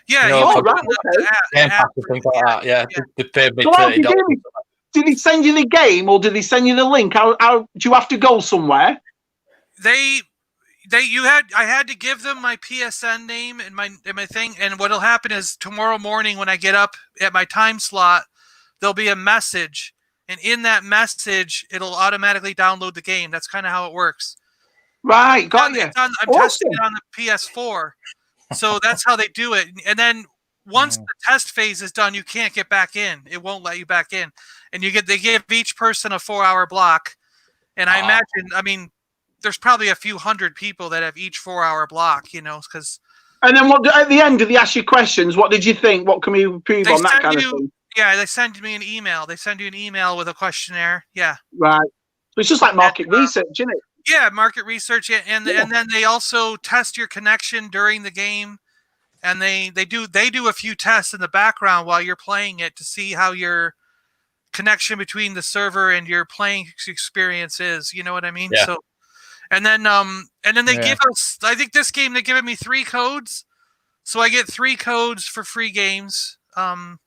Yeah, No, you oh, can right, put the okay. Game app, pass and things like that. Yeah, they paid me So how $30. did he send you the game, or did he send you the link? How do you have to go somewhere? I had to give them my PSN name and my thing, and what'll happen is tomorrow morning when I get up at my time slot, there'll be a message, and in that message it'll automatically download the game. That's kind of how it works. Right, got you. I'm testing it on the PS4, so that's how they do it. And then once the test phase is done, you can't get back in. It won't let you back in, and they give each person a 4-hour block. And I imagine, there's probably a few hundred people that have each 4-hour block, because. And then at the end, did they ask you questions? What did you think? What can we improve on, that kind of thing? Yeah, they send me an email. They send you an email with a questionnaire. Yeah. Right. So it's just like market research, isn't it? Yeah, market research, and then they also test your connection during the game, and they do a few tests in the background while you're playing it to see how your connection between the server and your playing experience is. You know what I mean? Yeah. So, and then they give us. I think this game they're giving me 3 codes, so I get 3 codes for free games. I'll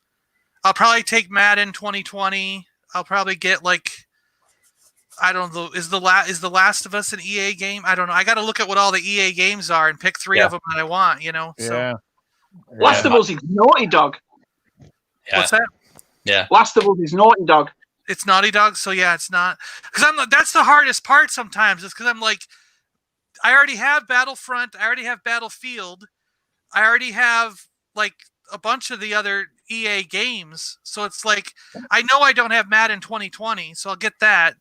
probably take Madden 2020. I'll probably get I don't know. Is the Last of Us an EA game? I don't know. I got to look at what all the EA games are and pick 3 of them that I want. So. Yeah. Last of Us is Naughty Dog. Yeah. What's that? Yeah. Last of Us is Naughty Dog. It's Naughty Dog, so yeah, it's not. Because that's the hardest part sometimes. Is because I'm like, I already have Battlefront. I already have Battlefield. I already have like a bunch of the other EA games, so it's like I know I don't have Madden 2020, so I'll get that.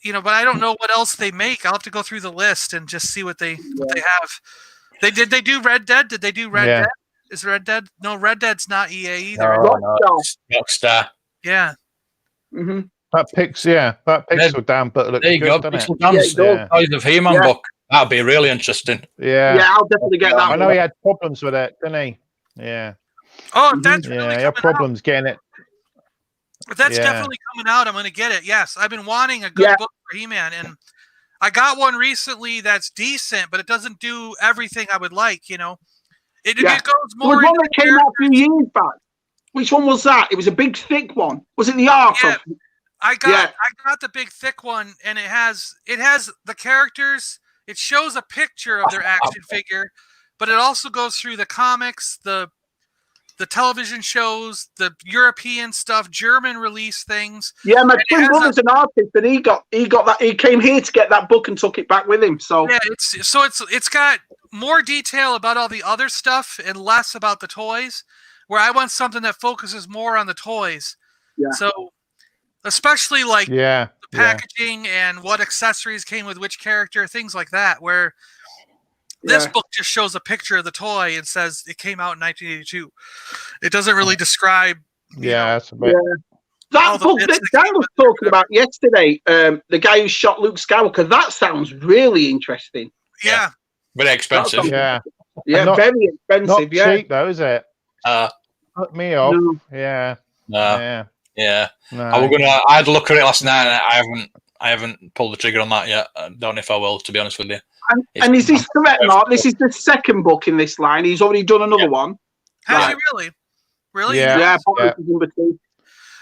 But I don't know what else they make. I'll have to go through the list and just see what they have. They do Red Dead? Did they do Red Dead? Is Red Dead? No, Red Dead's not EA either. No, Rockstar. Yeah. Mm-hmm. That Pixel Down book looks There you good, go. doesn't Pixel Down's Toys of He-Man book. That'd be really interesting. it? Yeah. I'll definitely get that. I know he had problems with it, didn't he? Yeah. Oh, that's really he had problems getting it. If that's definitely coming out, I'm going to get it. Yes, I've been wanting a good book for He-Man, and I got one recently that's decent, but it doesn't do everything I would like. It goes more. There was one that came out a few years back. Which one was that? It was a big, thick one. Was it the art of? I got the big, thick one, and it has the characters. It shows a picture of their action figure, but it also goes through the comics, the television shows, the European stuff, German release things. Yeah, my twin brother's an artist, and he got that. He came here to get that book and took it back with him. So yeah, it's got more detail about all the other stuff and less about the toys. Where I want something that focuses more on the toys. Yeah. So especially like the packaging and what accessories came with which character, things like that. Where this book just shows a picture of the toy and says it came out in 1982. It doesn't really describe. That's a bit. That book that Dan was talking about yesterday, the guy who shot Luke Skywalker, that sounds really interesting. Yeah. Very expensive. Yeah, very expensive. Not cheap though, is it? Put me off. No. Yeah. No. Yeah. No. I'd look at it last night. And I haven't pulled the trigger on that yet. I don't know if I will, to be honest with you. And is this correct, Mark? This is the second book in this line. He's already done another one. Has he really? Really? Yeah. Number 2.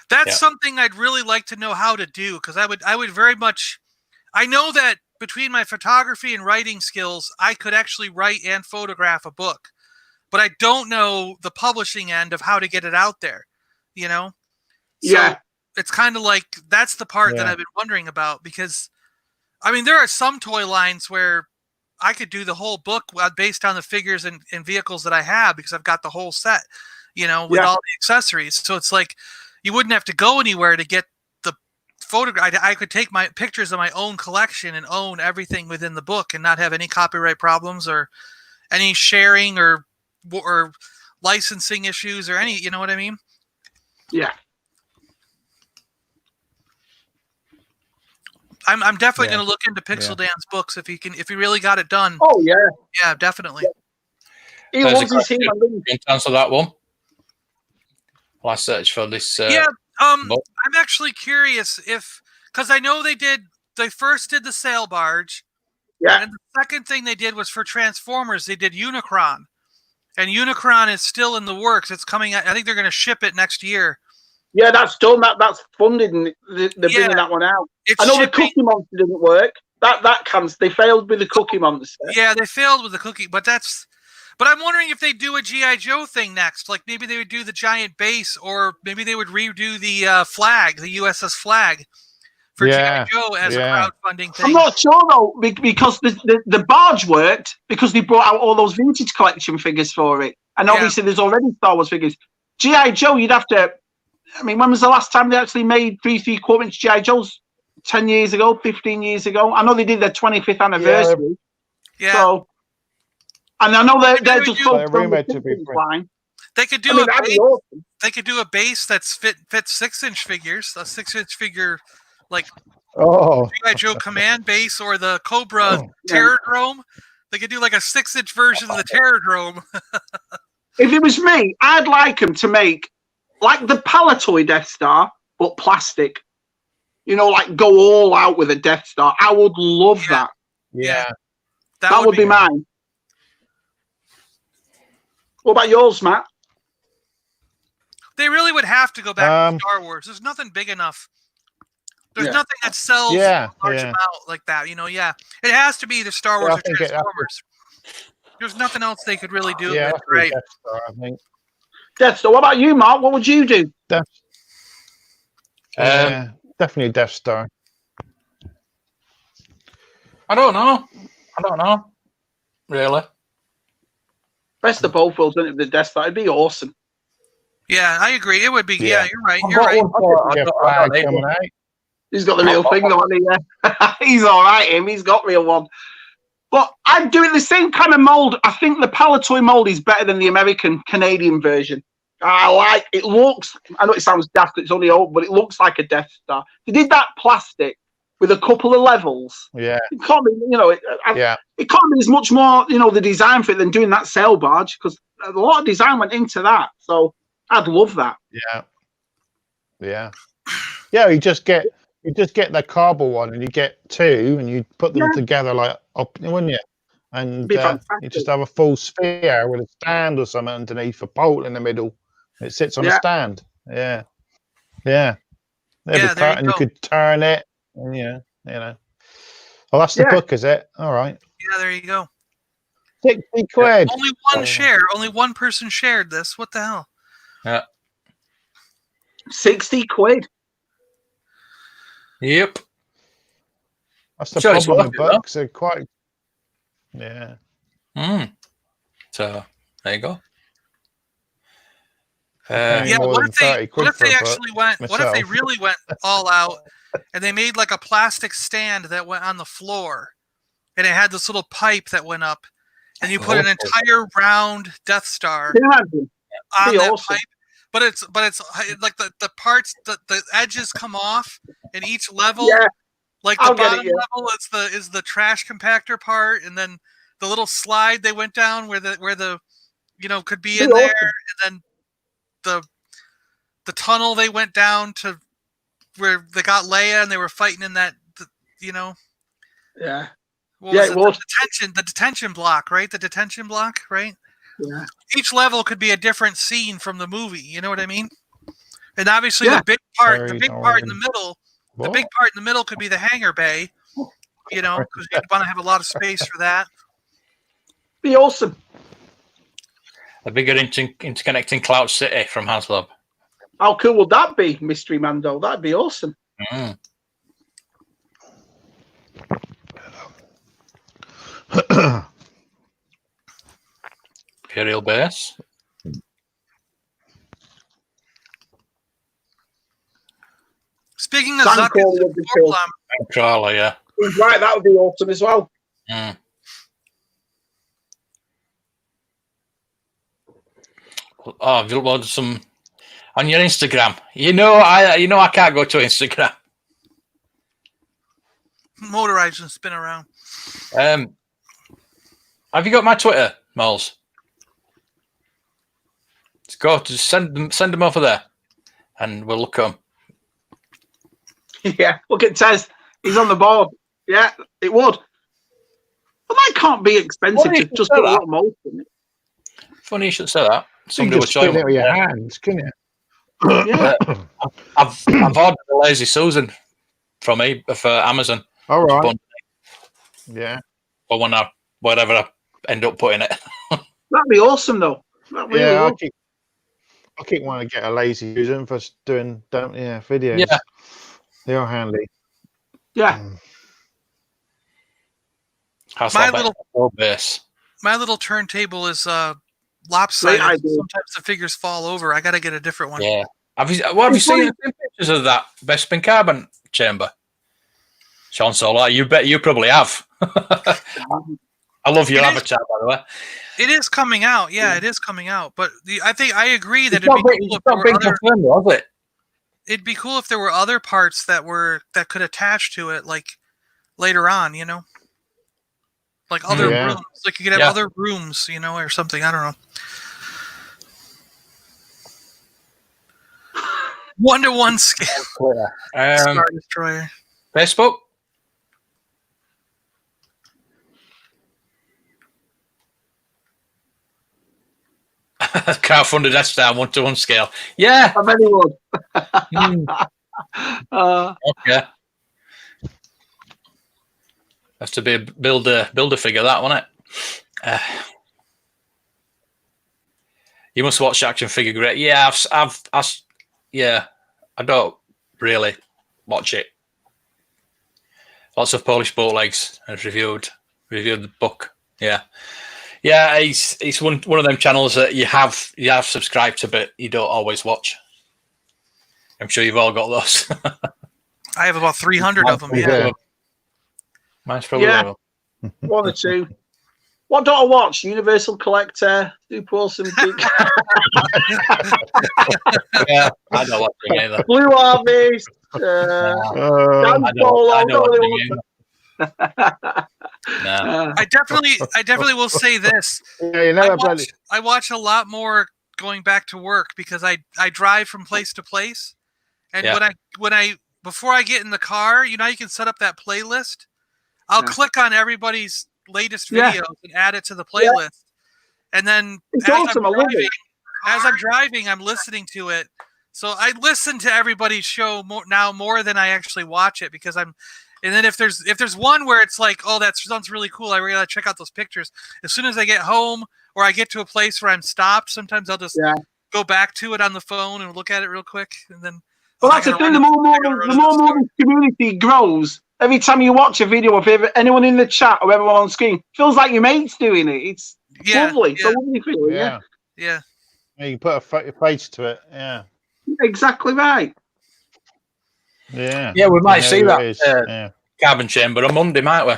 That's something I'd really like to know how to do, because I would very much. I know that between my photography and writing skills, I could actually write and photograph a book, but I don't know the publishing end of how to get it out there. So it's kind of like that's the part that I've been wondering about, because I mean there are some toy lines where I could do the whole book based on the figures and vehicles that I have, because I've got the whole set, with all the accessories. So it's like you wouldn't have to go anywhere to get the photograph. I could take my pictures of my own collection and own everything within the book and not have any copyright problems or any sharing or licensing issues or any, you know what I mean? Yeah. I'm definitely going to look into Pixel Dan's books if he really got it done. Oh yeah. Yeah, definitely. He wants to see my link. Can answer that one. While I search for this. I'm actually curious because I know they first did the sail barge. Yeah. And the second thing they did was for Transformers. They did Unicron. And Unicron is still in the works. It's coming out. I think they're going to ship it next year. Yeah, that's done. That's funded, and they're bringing that one out. I know the Cookie Monster didn't work. They failed with the Cookie Monster. Yeah, they failed with the Cookie, but I'm wondering if they do a G.I. Joe thing next. Like maybe they would do the giant base, or maybe they would redo the flag, the USS flag, for G.I. Joe as a crowdfunding thing. I'm not sure though, because the barge worked because they brought out all those vintage collection figures for it, and obviously there's already Star Wars figures. G.I. Joe, you'd have to. I mean, when was the last time they actually made 3/4 inch G.I. Joes? 10 years ago, 15 years ago. I know they did their 25th anniversary. Yeah. So, and I know they're just line. They could do awesome. They could do a base that's fits 6-inch figures, a 6-inch figure like G.I. Joe Command Base or the Cobra Terrordrome. They could do like a 6-inch version of the Terrordrome. If it was me, I'd like them to make like the Palatoy Death Star, but plastic. Like go all out with a Death Star. I would love that. Yeah. That would be mine. What about yours, Matt? They really would have to go back to Star Wars. There's nothing big enough. There's nothing that sells a large amount like that. It has to be the Star Wars or Transformers. There's nothing else they could really do. Yeah, right. Death Star, I think. Death Star. What about you, Mark? What would you do? Definitely Death Star. I don't know. Really. Best of both worlds, wouldn't it? The Death Star, it'd be awesome. Yeah, I agree. It would be. Yeah, Yeah. you're right. I've You're got right. one for- I Jeff don't- I Flagg don't need coming one. out. He's got the real thing, though, hasn't he? Yeah. He's all right, him. He's got real one. But I'm doing the same kind of mold. I think the Palatoy mold is better than the Canadian version. I like it. Looks. I know it sounds daft. It's only old, but it looks like a Death Star. They did that plastic with a couple of levels. Yeah. It can't be, Yeah. it can't be as much more, the design for it than doing that sail barge, because a lot of design went into that. So I'd love that. Yeah. Yeah. Yeah. You just get the cardboard one, and you get two, and you put them together like up, wouldn't you? And Be you fantastic. just have a full sphere with a stand or something underneath, a pole in the middle. It sits on a stand. Yeah. Yeah. Yeah, there you and go. you could turn it. And, Well, that's the book, is it? All right. Yeah, there you go. 60 quid. Only one share. Only one person shared this. What the hell? Yeah. 60 quid. Yep. That's the Sure, it's problem worth with it, books. They're quite. Yeah. So there you go. Paying Yeah, more what than if they 30 quid what if for a they book actually went? What if they myself. really went all out and they made like a plastic stand that went on the floor, and it had this little pipe that went up, and you put an entire round Death Star on that awesome. pipe. But it's like the parts, the edges come off, and each level, like the bottom level is the trash compactor part, and then the little slide they went down where the could be in there, and then the tunnel they went down to where they got Leia and they were fighting in that, Yeah. What was it? The detention block, right? The detention block, right? Yeah. Each level could be a different scene from the movie. You know what I mean? And obviously the big part in the middle, the big part in the middle could be the hangar bay, because you'd want to have a lot of space for that. Be awesome. A bigger interconnecting Cloud City from Hasbro. How cool would that be, Mystery Mando? That'd be awesome. Imperial Base. Speaking of Zuckuss, Crawler, yeah. Right, that would be awesome as well. Oh, have you uploaded some on your Instagram? I can't go to Instagram. Motorize and spin around. Have you got my Twitter, Moles? Let's go to send them over there, and we'll look at them. Yeah, look at Tez. He's on the board. Yeah, it would. But that can't be expensive to just put a lot of mold in it. Funny you should say that. Somebody was spin showing it with your hands, can you? Yeah. I've ordered a Lazy Susan from me for Amazon. All right. Yeah. Or whatever I end up putting it. That'd be awesome, though. That really would. I keep wanting to get a Lazy Susan for doing videos. Yeah. They are handy. Yeah. My little turntable is lopsided. Sometimes the figures fall over. I got to get a different one. Yeah. Have you seen pictures of that Bespin carbon chamber? Sean Solar, you probably have. I love your avatar, by the way. It is coming out. Yeah, it is coming out. But I think I agree that it'd be cool if there were other parts that could attach to it, like later on, like other rooms. Like you could have other rooms, or something. I don't know. 1-to-1 scale. Star Destroyer. Facebook. Crowdfunded Death Star 1-to-1 scale. Yeah. I bet he would. Okay. Has to be a builder figure, that, won't it? You must watch Action Figure Great. Yeah, I don't really watch it. Lots of Polish bootlegs. I've reviewed the book. Yeah. Yeah, it's one of them channels that you have subscribed to, but you don't always watch. I'm sure you've all got those. I have about 300 of them. Yeah. Mine's probably one of them. One or two. What don't I watch? Universal Collector, Super Awesome Big. Yeah, I don't watch them either. Blue Harvest. I Dan Polo. don't watch Really them want either. No. I definitely will say this. Yeah, I watch a lot more going back to work because I drive from place to place, and before I get in the car, you can set up that playlist. I'll click on everybody's latest videos and add it to the playlist, and then as I'm driving, I'm listening to it. So I listen to everybody's show more than I actually watch it because I'm. And then if there's one where it's like, oh, that sounds really cool, I really gotta check out those pictures. As soon as I get home or I get to a place where I'm stopped, sometimes I'll just go back to it on the phone and look at it real quick, and then. Well, that's the thing. The more the community grows, every time you watch a video of anyone in the chat or everyone on screen, feels like your mate's doing it. It's lovely. It's a lovely feeling. Yeah. You can put a face to it. Yeah. Exactly right. Yeah. Yeah, we might see that carbon chamber on Monday, might we?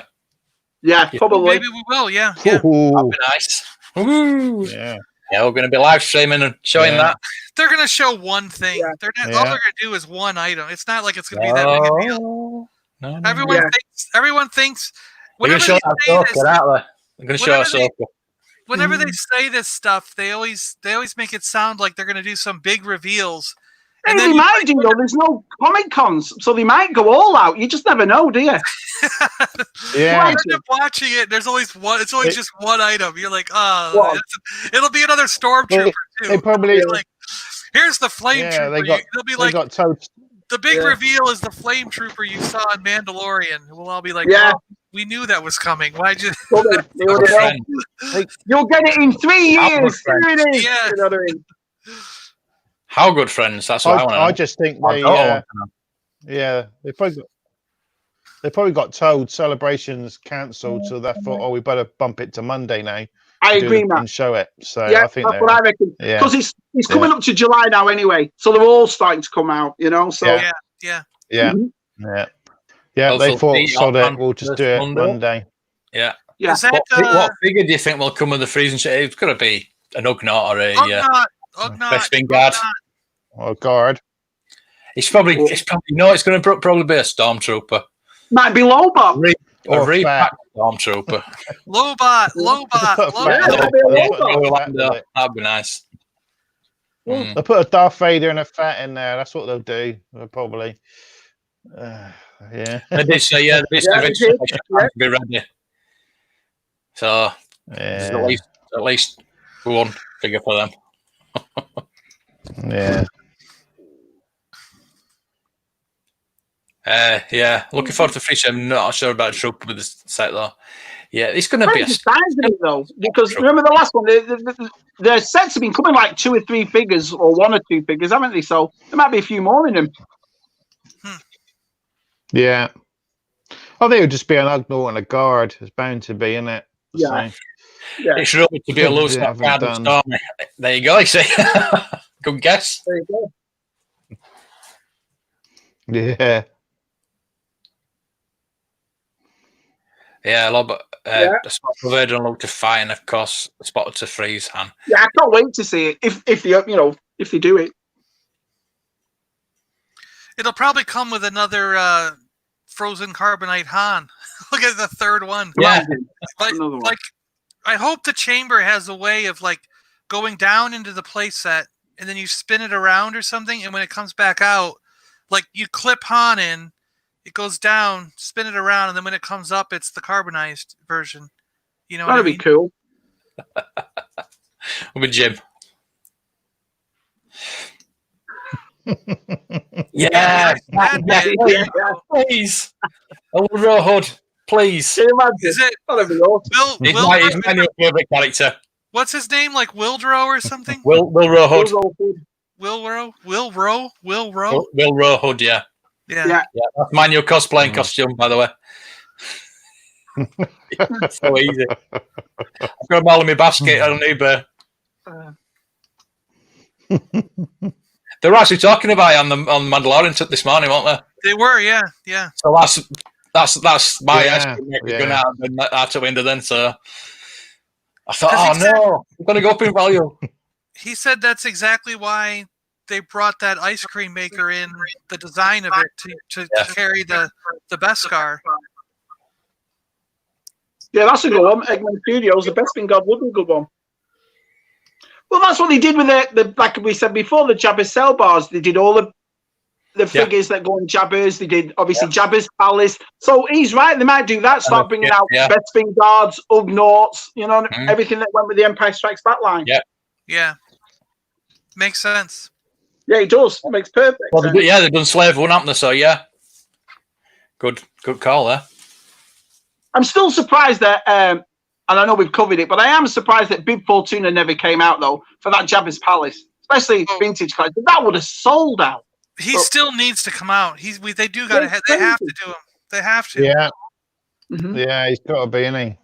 Yeah, probably. Maybe we will. Yeah. That'd be nice. Ooh. Yeah. Yeah, we're going to be live streaming and showing that. They're going to show one thing. Yeah. All they're going to do is one item. It's not like it's going to be that big a deal. No. Everyone thinks. They're going to show that soaker, aren't they? They're going to show a soaker. Whenever they say this stuff, they always make it sound like they're going to do some big reveals. And they might do, though. There's no Comic Cons, so they might go all out. You just never know, do you? Yeah. You end up watching it. There's always one. It's always just one item. You're like, it'll be another Stormtrooper too. They probably like, here's the Flame Trooper. They'll be like, the big reveal is the Flame Trooper you saw in Mandalorian. We'll all be like, we knew that was coming. Why'd you? You'll get it in 3 years. Yeah. You know what I mean? How good friends? That's what I want to know. I just think they probably got told celebrations cancelled, so they thought, we better bump it to Monday now. I agree, Matt. And show it. So I think that's what I reckon. Because it's coming up to July now anyway, so they're all starting to come out. So yeah. They thought, sod it, we'll just do it Monday. Yeah. What figure do you think will come with the freezing shit? It's got to be an Ugnaught or a Ugnaught. Bespin guard. Or guard. It's going to probably be a Stormtrooper. Might be Lobot. A repacked Stormtrooper. Lobot. That'd be nice. They'll put a Darth Vader and a Fett in there. That's what they'll do. They'll probably. They did say, be ready. So there's at least one figure for them. Looking forward to Fish. I'm not sure about Trooper with this set though. Yeah, it's going to be a though, because remember the last one, the sets have been coming like 2 or 3 figures or 1 or 2 figures, haven't they? So there might be a few more in them. Yeah. I think it would just be an Ugnaught and a guard. It's bound to be, isn't it? Yeah. It's really to be a loose card and Stormy. There you go, you see. Good guess. There you go. Yeah. Yeah, the spot for Virgin looked to fine, of course. The spot to freeze Han. Yeah, I can't wait to see it if they do it. It'll probably come with another frozen carbonite Han. Look at the third one. Yeah, like I hope the chamber has a way of like going down into the play set and then you spin it around or something, and when it comes back out, like you clip Han in. It goes down, spin it around, and then when it comes up, it's the carbonized version. You know, that'd be cool. With Jim. Please. A little hood, please. Is it? That'd be awesome. He's my new favorite character. What's his name? Like Wildrow or something? Wilro Hood. Wilro Hood, yeah. Yeah, that's my new cosplaying costume, by the way. So easy. I've got them all in my basket on eBay. They were actually talking about it on Mandalorian this morning, weren't they? They were, yeah. So that's my ice cream maker going out the window then. So I thought, no, I'm going to go up in value. He said that's exactly why they brought that ice cream maker in, the design of it to carry the Beskar. Yeah, that's a good one. Eggman Studios, the Bespin God would be a good one. Well, that's what they did with the like we said before, the Jabba's cell bars. They did all the figures that go on Jabba's. They did obviously Jabba's Palace. So he's right. They might do that. Start bringing out Bespin Guards, Ugnaughts, everything that went with the Empire Strikes Back line. Yeah. Makes sense. Yeah, it does. It makes perfect sense. They've done Slave 1, haven't they? So, good call there. I'm still surprised that, and I know we've covered it, but I am surprised that Bib Fortuna never came out, though, for that Jabba's Palace, especially vintage collection. That would have sold out. He still needs to come out. They do got to. They have to do him. They have to. Yeah. Mm-hmm. Yeah, he's got to be, isn't he?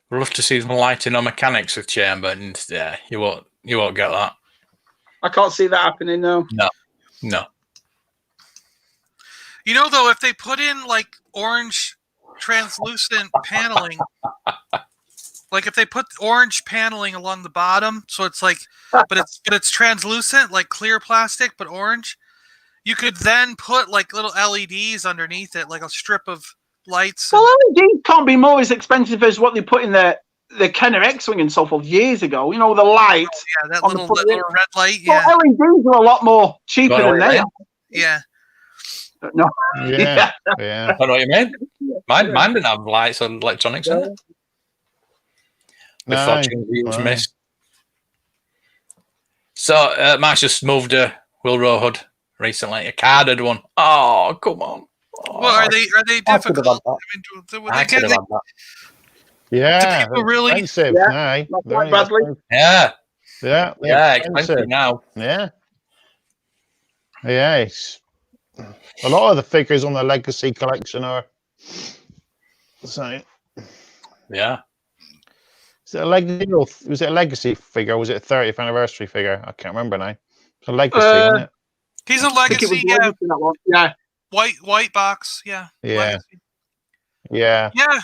We'll have to see some lighting or mechanics of Chamber, and you won't get that. I can't see that happening, no. No. Though, if they put in like orange translucent paneling, like if they put orange paneling along the bottom, so it's like, but it's translucent, like clear plastic, but orange. You could then put like little LEDs underneath it, like a strip of lights. Well, LEDs can't be more as expensive as what they put in the Kenner X-Wing and so forth years ago. The lights. Oh, yeah, that little red light. Yeah. Well, LEDs are a lot more cheaper than they are. Yeah. No. Yeah. I know what you mean. Mine didn't have lights or electronics in it. Before Change was missed. So, Marsh just moved a Wilrow hood recently, a carded one. Oh, come on. Oh. Well, are they difficult? Yeah, do people really? Expensive. Yeah, yeah, expensive now. Yeah. It's a lot of the figures on the Legacy collection are. So. Yeah. Is it a Legacy or was it a Legacy figure? Or was it a 30th anniversary figure? I can't remember now. It's a Legacy, isn't it? He's a Legacy, yeah. White box, yeah. Yeah. Legacy. Yeah. Yeah.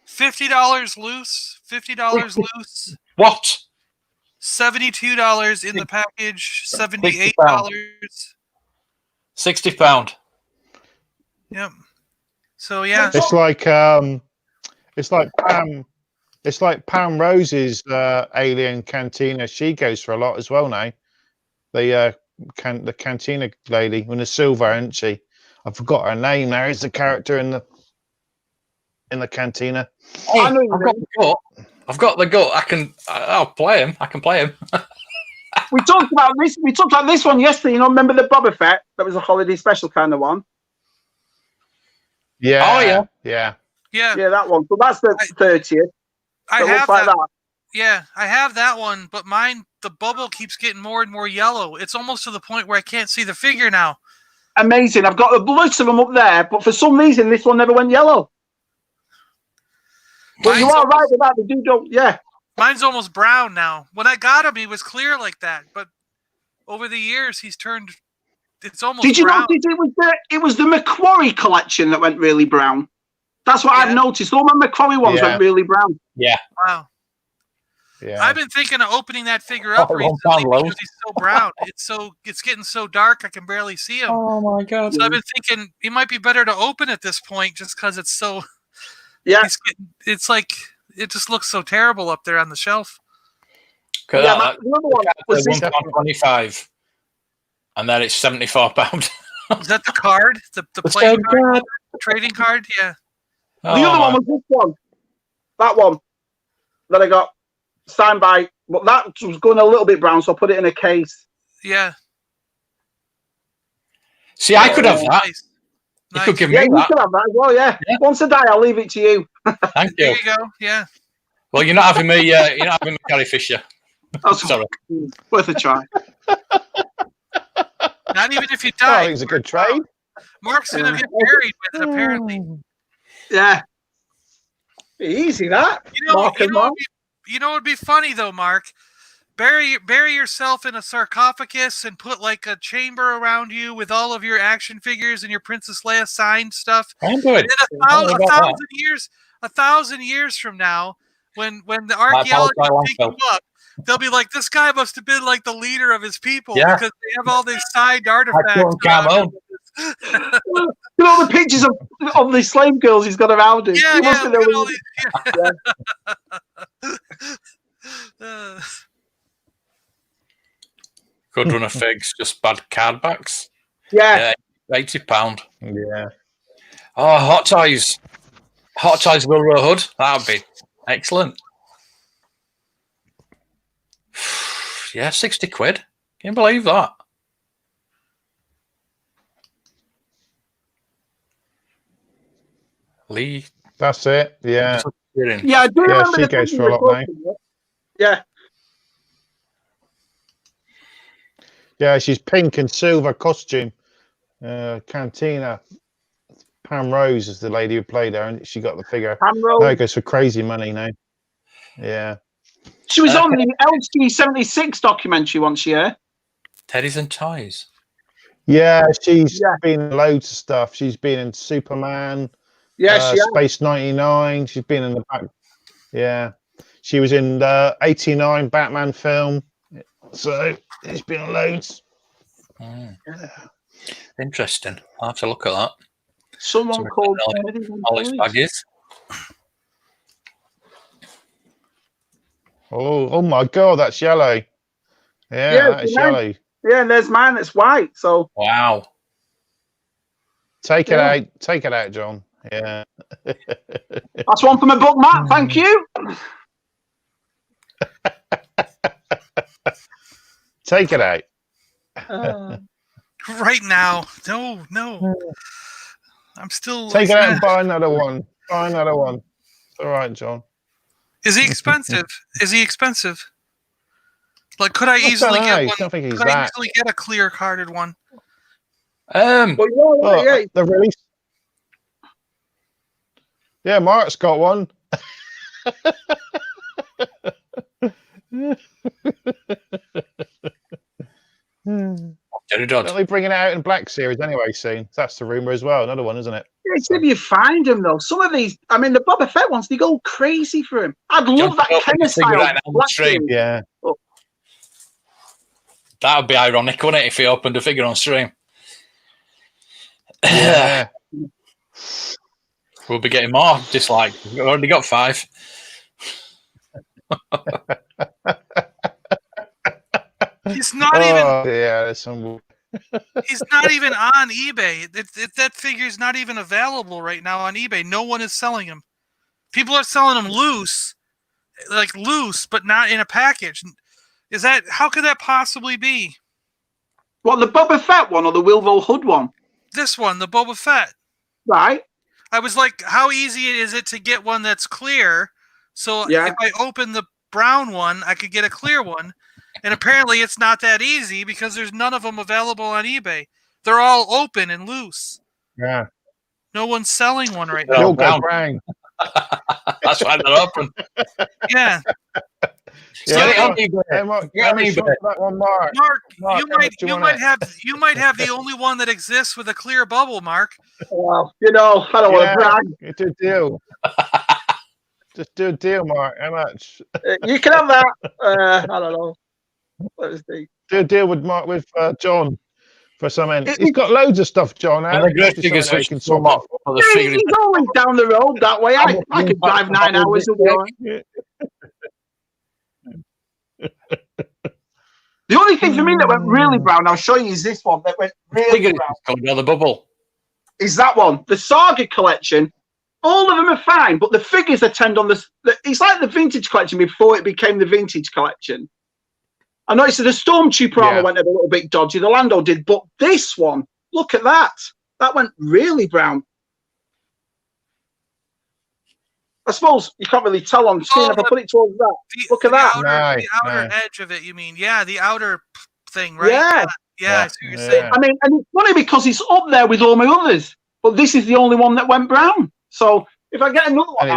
$50 loose. $50 loose. What? $72 in the package. $78. £60. Yep. So yeah. It's like Pam Rose's Alien Cantina. She goes for a lot as well now. The Cantina lady with the silver, isn't she? I forgot her name now. Is the character in the Cantina? Hey, I've got the gut. I'll play him. I can play him. We talked about this. We talked about this one yesterday. Remember the Boba Fett? That was a holiday special kind of one. Yeah. Oh yeah. Yeah. Yeah, that one. So that's the 30th. I have like that. Yeah, I have that one, but mine, the bubble keeps getting more and more yellow. It's almost to the point where I can't see the figure now. Amazing. I've got a bunch of them up there, but for some reason, this one never went yellow. But you are right with that. They do go, yeah. Mine's almost brown now. When I got him, he was clear like that, but over the years, he's turned. It's almost. Did you brown. notice it was the McQuarrie collection that went really brown? That's what I've noticed. All my McQuarrie ones went really brown. Yeah. Wow. Yeah. I've been thinking of opening that figure up recently because he's so brown. It's getting so dark I can barely see him. Oh my god! So I've been thinking it might be better to open at this point just because it's so. Yeah. It's like it just looks so terrible up there on the shelf. Yeah, the other one was £1.25, and then it's £74. Is that the card? The playing card? Trading card? Yeah. The other one was this one. That one that I got signed by, but that was going a little bit brown, so I put it in a case. Yeah. See, I could have that. Nice. You could give me Yeah, you that. can have that as well, yeah. Once I die, I'll leave it to you. Thank you. There you go. Yeah. Well, you're not having me. You're not having me, Carrie Fisher. Oh, Sorry. Worth a try. Not even if you Oh, I die. think it's a good trade. Mark's going to get buried with it, apparently. Yeah. Easy, that. You know Mark and Mark. what would be funny, though, Mark? Bury yourself in a sarcophagus and put like a chamber around you with all of your action figures and your Princess Leia signed stuff. I'm good. And a thousand years from now, when the archaeologists dig you up, they'll be like, this guy must have been like the leader of his people because they have all these signed artifacts. Look at all the pictures of the slave girls he's got around him. Yeah, look at all these. Good run of figs, just bad card backs. Yeah. £80. Yeah. Oh, Hot Toys. Hot Toys Wilbur Hood. That would be excellent. Yeah, 60 quid. Can you believe that? Lee. That's it. Yeah. Yeah, I do remember she goes for a lot now. Yeah. Yeah, she's pink and silver costume. Cantina. Pam Rose is the lady who played her, and she got the figure. Pam Rose. No, it goes for crazy money now. Yeah. She was on the LG76 documentary once, yeah? Teddies and Toys. Yeah, she's been in loads of stuff. She's been in Superman. Yeah, Space 99. She's been in the back. Yeah. She was in the 89 Batman film. So she's been on loads. Interesting. I'll have to look at that. Someone called Alex Baggies. Oh my God, that's yellow. Yeah, that is yellow. Yeah, and there's mine that's white. So wow. Take it out. Take it out, John. Yeah. That's one from a book, Matt. Thank you. Take it out. Right now. No. I'm still... Take it out and buy another one. Buy another one. All right, John. Is he expensive? Like, could I easily get one? I think could I easily get a clear carded one? The release. Yeah, Mark's got one. They'll be bringing it out in Black Series anyway soon. That's the rumor as well. Another one, isn't it? It's if you find them though. Some of these, I mean, the Boba Fett ones, they go crazy for him. I'd love that kind of style. Yeah. That would be ironic, wouldn't it, if he opened a figure on stream? Yeah. We'll be getting more dislikes. We've already got 5. He's not even. Yeah, there's some. He's not even on eBay. That figure's not even available right now on eBay. No one is selling him. People are selling him loose, but not in a package. How could that possibly be? What, the Boba Fett one or the Wilbur Hood one? This one, the Boba Fett. Right. I was like, how easy is it to get one that's clear? So if I open the brown one, I could get a clear one. And apparently it's not that easy because there's none of them available on eBay. They're all open and loose. Yeah. No one's selling one right now. You'll go brown. That's why they're open. Yeah. Mark, you might have the only one that exists with a clear bubble, Mark. Well, I don't want to brag. Do a deal. Just do a deal, Mark. How much? You can have that. I don't know. Do a deal with Mark with John for something. He's got loads of stuff, John. He's only down the road that way. I could drive 9 hours away. The only thing for me that went really brown, I'll show you, is this one that went really brown. The bubble. Is that one? The Saga collection. All of them are fine, but the figures attend on this. It's like the vintage collection before it became the vintage collection. I noticed that the Stormtrooper armor went a little bit dodgy. The Lando did, but this one, look at that. That went really brown. I suppose you can't really tell on screen if I put it towards that. Look at that. The outer edge of it, you mean? Yeah, the outer thing, right? Yeah, I see what you're saying. I mean, and it's funny because it's up there with all my others, but this is the only one that went brown. So if I get another one,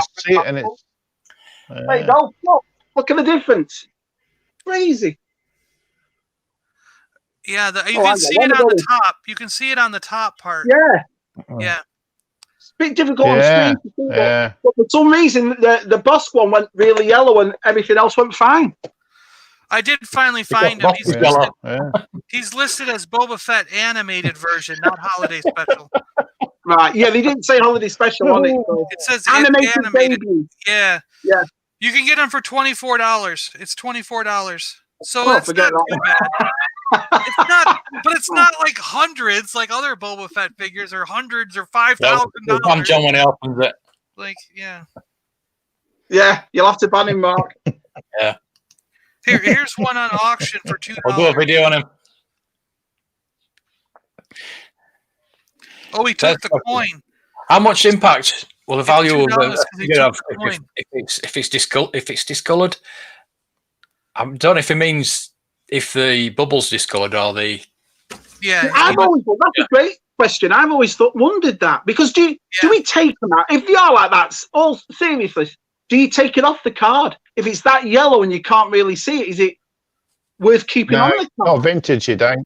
there you go. Look at the difference. Crazy. Yeah, you can see it on the top. You can see it on the top part. Yeah. It's a bit difficult on screen to see that. But for some reason, the Bosk one went really yellow and everything else went fine. I did finally find him. He's listed as Boba Fett animated version, not holiday special. Right. Yeah, they didn't say holiday special on it. So. It says animated. Baby. Yeah. Yeah. You can get them for $24. It's $24. So that's not too bad. It's not, but it's not like hundreds like other Boba Fett figures or hundreds or $5,000. I'm John when he opens it. Like, yeah. Yeah, you'll have to ban him, Mark. Yeah. Here's one on auction for $2. I'll do a video on him. Oh, he took the coin. How much impact will the value of if it's discoloured? I don't know if it means if the bubble's discoloured or the. Yeah, that's a great question. I've always wondered that because do we take them out if they are like that? All seriously, do you take it off the card if it's that yellow and you can't really see it? Is it worth keeping on the card? No, vintage you don't.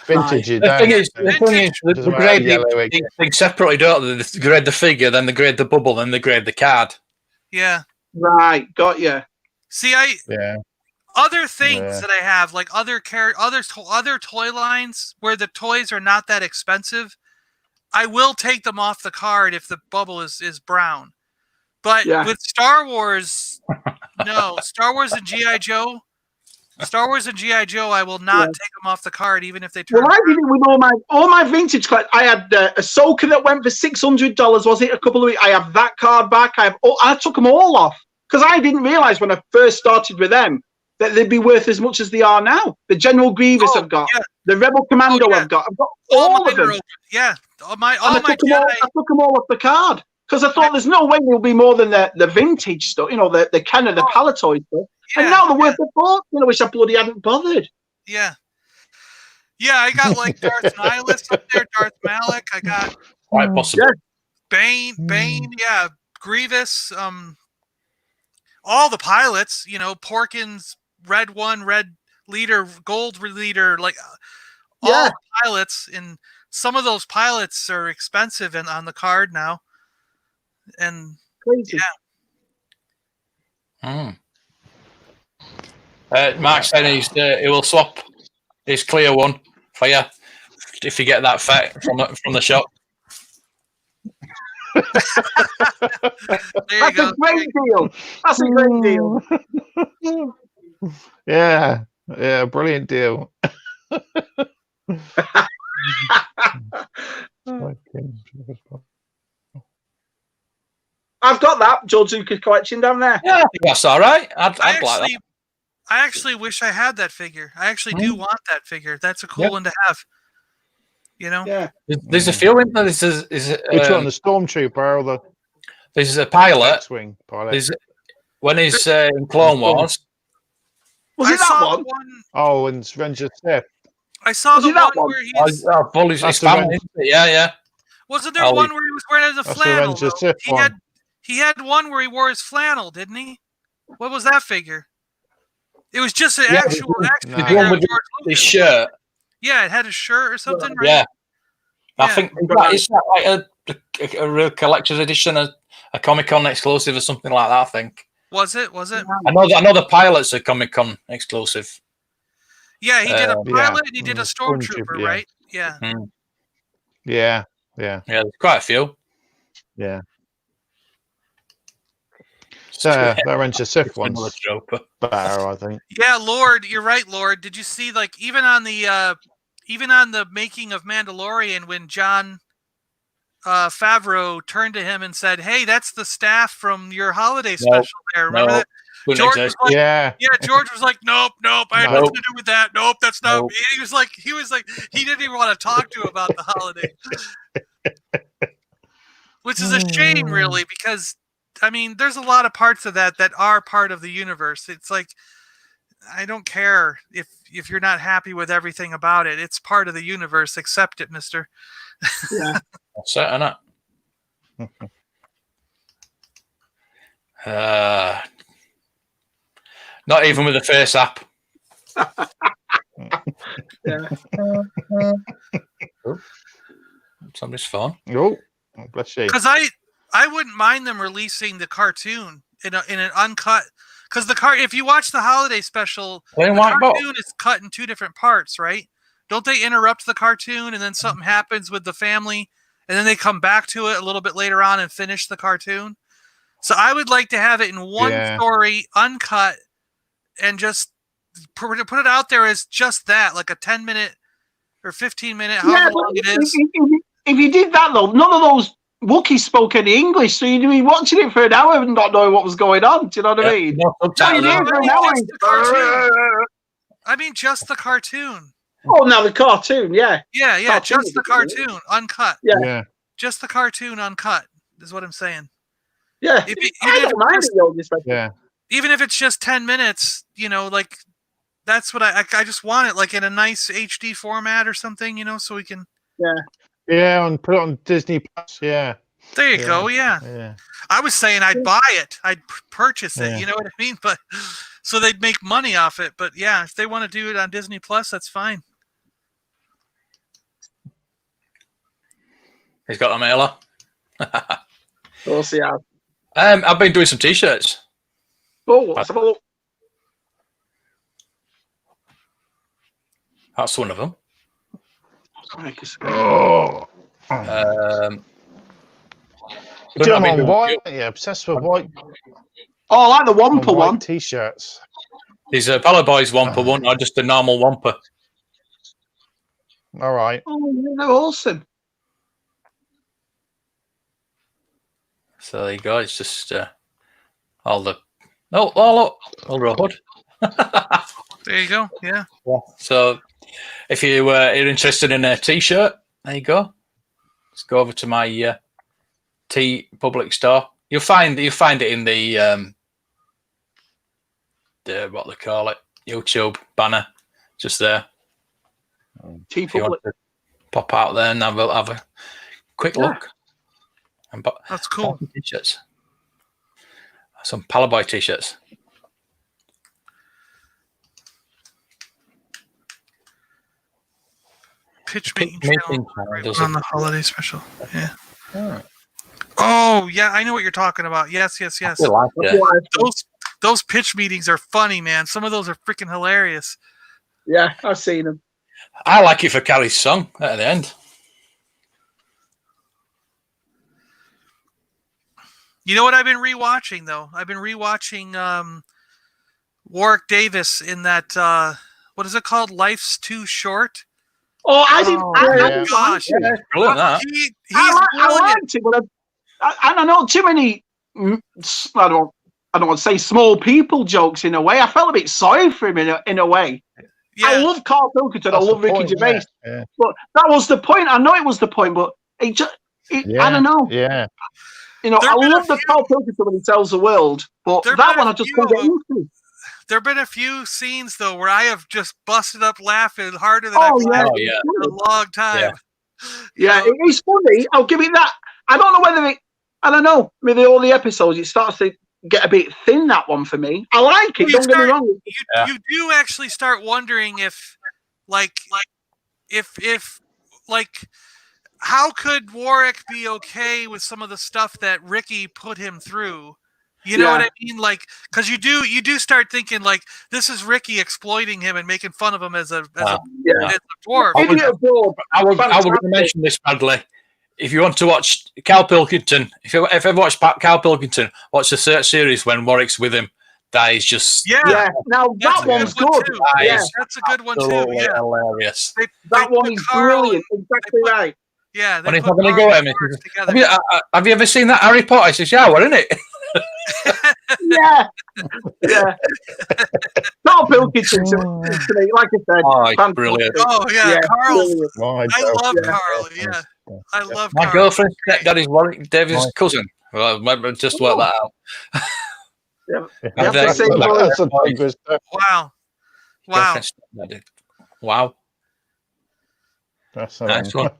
Vintage you don't. The thing is, the grade they separately, don't they? They grade the figure, then they grade the bubble, then they grade the card. Yeah. Right. Got you. See, other things that I have, like other toy lines where the toys are not that expensive, I will take them off the card if the bubble is brown. But with Star Wars, no. Star Wars and G.I. Joe, I will not take them off the card, even if they turn. Well, I did it with all my vintage collections. I had Ahsoka that went for $600. Was it a couple of weeks? I have that card back. I took them all off because I didn't realize when I first started with them that they'd be worth as much as they are now. The General Grievous I've got, the Rebel Commando I've got all of them. Yeah, I took them all off the card because I thought there's no way they'll be more than the vintage stuff. You know, the Kenner, the Paliboys stuff. And now they're worth a fortune. I wish I bloody hadn't bothered. Yeah. Yeah, I got like Darth Nihilus up there, Darth Malak. I got quite possible. Bane, yeah, Grievous, all the pilots, you know, Porkins, Red One, Red Leader, Gold Leader, like all the pilots. And some of those pilots are expensive and on the card now. And crazy. Mark said he will swap his clear one for you if you get that Fett from the shop. That's a great deal. That's a great deal. Yeah, brilliant deal. I've got that George Lucas collection down there. Yeah, I think that's all right. I'd like that. I actually wish I had that figure. I actually do want that figure. That's a cool one to have. You know? Yeah. There's a few in there. Which one? The Stormtrooper or the? There's a pilot. X-wing pilot. When he's in Clone Wars. Was it that one? Oh, and Revenge of the Sith. I saw the one where he's family. Yeah. Wasn't there one where he was wearing the flannel? He had one where he wore his flannel, didn't he? What was that figure? It was just an actual the one with his shirt. Yeah, it had a shirt or something, right? Yeah. I think it's like a real collector's edition, a Comic-Con exclusive or something like that, I think. Was it? I know the pilot's a Comic-Con exclusive. Yeah, he did a pilot and he did a Stormtrooper, right? Yeah. Yeah. Yeah, there's quite a few. Yeah. So that Revenge of the Sith one's better, I think. Yeah, Lord, you're right, Lord. Did you see, like, even on the making of Mandalorian, when John Favreau turned to him and said, "Hey, that's the staff from your holiday special there." Remember that? George was like, George was like, "Nope, I had nothing to do with that. Nope, that's not me." He was like, he didn't even want to talk to him about the holiday, which is a shame, really, because I mean, there's a lot of parts of that are part of the universe. It's like I don't care if you're not happy with everything about it. It's part of the universe. Accept it, mister. Yeah. That's it, isn't it? Not even with the face app. Yeah. Somebody's phone. Oh, bless you. Because I wouldn't mind them releasing the cartoon in an uncut. Because if you watch the holiday special, the cartoon is cut in 2 different parts, right? Don't they interrupt the cartoon and then something happens with the family, and then they come back to it a little bit later on and finish the cartoon? So I would like to have it in one story, uncut, and just put it out there as just that, like a 10-minute or 15-minute, however long it is. If you did that, though, none of those Wookiees spoke any English, so you'd be watching it for an hour and not knowing what was going on. Do you know what I mean? I mean, just the cartoon. Oh, now the cartoon, yeah. Yeah, cartoon, just the cartoon, uncut. Yeah. Just the cartoon, uncut, is what I'm saying. Yeah. I don't mind it, even if it's just 10 minutes, like, that's what I just want it, like, in a nice HD format or something, so we can... Yeah, and put it on Disney Plus. Yeah. There you go. Yeah. I was saying I'd buy it. I'd purchase it. You know what I mean? But so they'd make money off it. But yeah, if they want to do it on Disney Plus, that's fine. He's got a mailer. We'll see how. I've been doing some T-shirts. Oh, let's have a look. That's one of them. Oh. White. Yeah, obsessed with white. Oh, I like the Wampa one. T-shirts. These are Paliboys Wampa one, or just a normal Wampa. All right. Oh, they're awesome. So there you go. It's just all the. Oh, look, all the hood. There you go. Yeah. So if you are interested in a T-shirt, there you go. Let's go over to my T Public store. You'll find it in the what they call it, YouTube banner, just there. T Public. Pop out there and have a quick look. And that's cool. T-shirts. Some Paliboy T-shirts. Pitch meeting channel on the holiday special. Yeah. Oh yeah, I know what you're talking about. Yes. Those pitch meetings are funny, man. Some of those are freaking hilarious. Yeah, I've seen them. I like it for Carrie's song at the end. You know what I've been rewatching though? I've been rewatching Warwick Davis in that what is it called? Life's Too Short. Oh, I didn't. Gosh, yeah, brilliant that. I liked it, but I don't know too many. I don't want to say small people jokes in a way. I felt a bit sorry for him in a way. Yeah. I love Carl Pilkington. I love Ricky Gervais. Yeah. But that was the point. I know it was the point, but I don't know. Yeah. I love the Carl Pilkington when he tells the world, but that one I just couldn't get into. There have been a few scenes though where I have just busted up laughing harder than I've laughed in a long time. Yeah, it's funny. I'll give it that. I don't know whether I don't know. With all the episodes, it starts to get a bit thin. That one for me. I like it. Don't get me wrong. You do actually start wondering if how could Warwick be okay with some of the stuff that Ricky put him through? You know what I mean? Like, because you do start thinking like this is Ricky exploiting him and making fun of him as a dwarf. I would mention this, Bradley. If you want to watch Carl Pilkington, if you ever watched Carl Pilkington, watch the series when Warwick's with him. That is just Now that one's good. That's a good one too. Yeah, hilarious. That one is brilliant. Exactly right. Yeah, when he's having a go at me. Have you ever seen that Harry Potter? It's a shower, isn't it? yeah. Carl Pilkington, like I said, brilliant. Oh yeah, Carl. I love Carl. Yeah, I love. My girlfriend's stepdad is Warwick Davis' cousin. Well, just work that out. Wow. Wow. Wow. That's Nice one.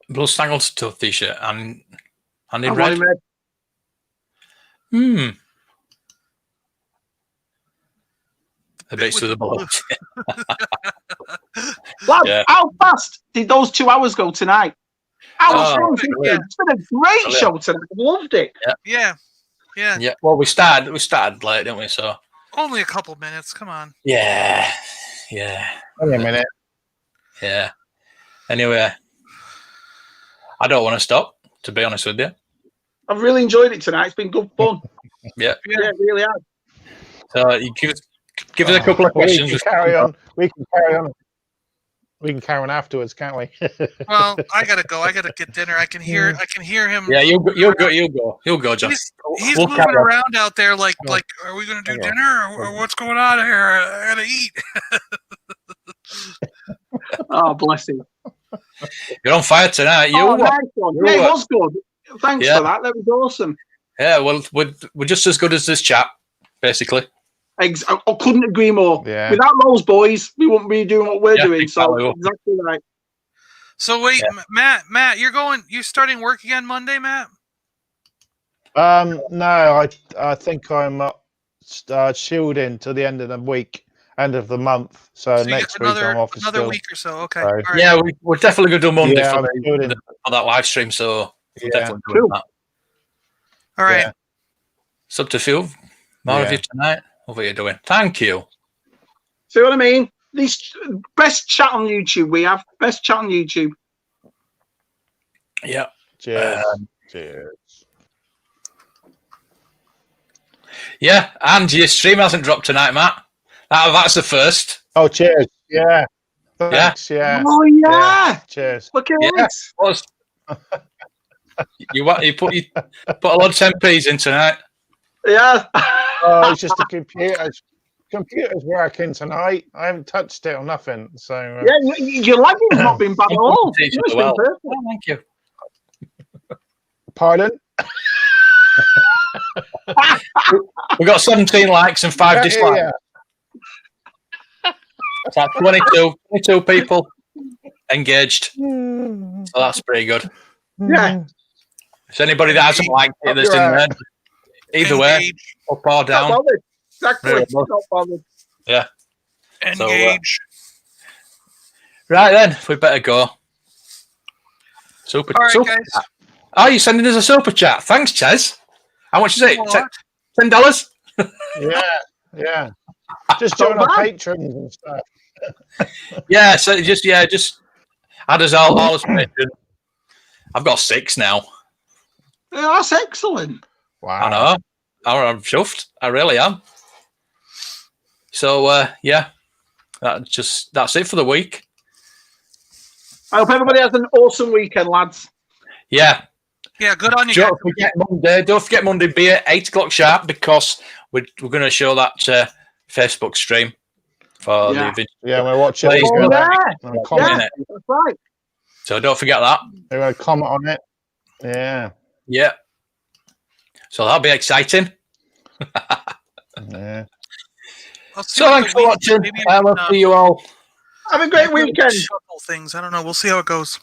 Blue Stangles Tough t-shirt and in I want red. him red. A bit through the bullet. Lads, Yeah. how fast did those 2 hours go tonight? Oh, It's been a great show tonight. I've loved it. Yeah. Yeah. Well, we started late, didn't we? So Only a couple minutes. Come on. yeah. Wait a minute. Yeah. Anyway, I don't want to stop, to be honest with you. I've really enjoyed it tonight. It's been good fun. Yeah. Yeah, it really has. So you give us a couple of questions. We can carry on. We can carry on. We can carry on afterwards, can't we? Well, I gotta go. I gotta get dinner. I can hear him. Yeah, you'll go, John. He's We'll moving carry on. around out there like, are we gonna do dinner or what's going on here? I gotta eat. Oh, bless him. You're on fire tonight. Nice one. Yeah, it was good. Thanks Yeah. for that. That was awesome. Yeah, well, we're just as good as this chat, basically. I couldn't agree more. Yeah. Without those boys, we wouldn't be doing what we're doing. So exactly. exactly right. So wait, Matt, you're starting work again Monday, Matt? No, I think I'm shielding to the end of the week, end of the month. So you next got week I'm off. another week or so. Okay. So- All right. Yeah, we're definitely going to do Monday Yeah, for, I'm shielding. for that live stream, so we're Yeah. definitely doing that. All right. Yeah. It's up to Phil. More of you tonight. What are you doing? Thank you. See what I mean? This best chat on YouTube we have. Best chat on YouTube. Yeah. Cheers. Cheers. Yeah, and your stream hasn't dropped tonight, Matt. That's the first. Oh, cheers. Yeah. Thanks. Yeah. Oh yeah. Cheers. Look at Yeah. this. What's you put a lot of 10p's in tonight? Yeah. Oh, it's just the computer's working tonight. I haven't touched it or nothing. So Yeah, your lagging's not been bad at all. Teach It's you been well. perfect. Oh, thank you. Pardon? We've got 17 likes and 5 dislikes. Yeah. It's like 22 people engaged. So that's pretty good. Yeah. If anybody that hasn't liked it that's in there, either way, Engage. up or Not down. bothered. Exactly. Very well. Not bothered. Yeah. Engage. Right then, we better go. Super. All right, super guys. chat. Oh, you're sending us a super chat. Thanks, Ches. How much is it? What? $10? Yeah. Just join our patrons and stuff. Yeah, so just add us all as patrons. I've got 6 now. Yeah, that's excellent. I Wow. know. I'm chuffed. I really am. So yeah, that's it for the week. I hope everybody has an awesome weekend, lads. Yeah. Yeah, good on you guys. Don't forget Monday beer, 8 o'clock sharp, because we're going to show that Facebook stream for the event. Yeah, we're watching. Please, We're go gonna comment. it. That's right. So don't forget that. They're going to comment on it. Yeah. Yeah. So that'll be exciting. Yeah. I'll see So what thanks the for week- watching. maybe I will see you all. Have a great maybe weekend. shuffle things. I don't know. We'll see how it goes.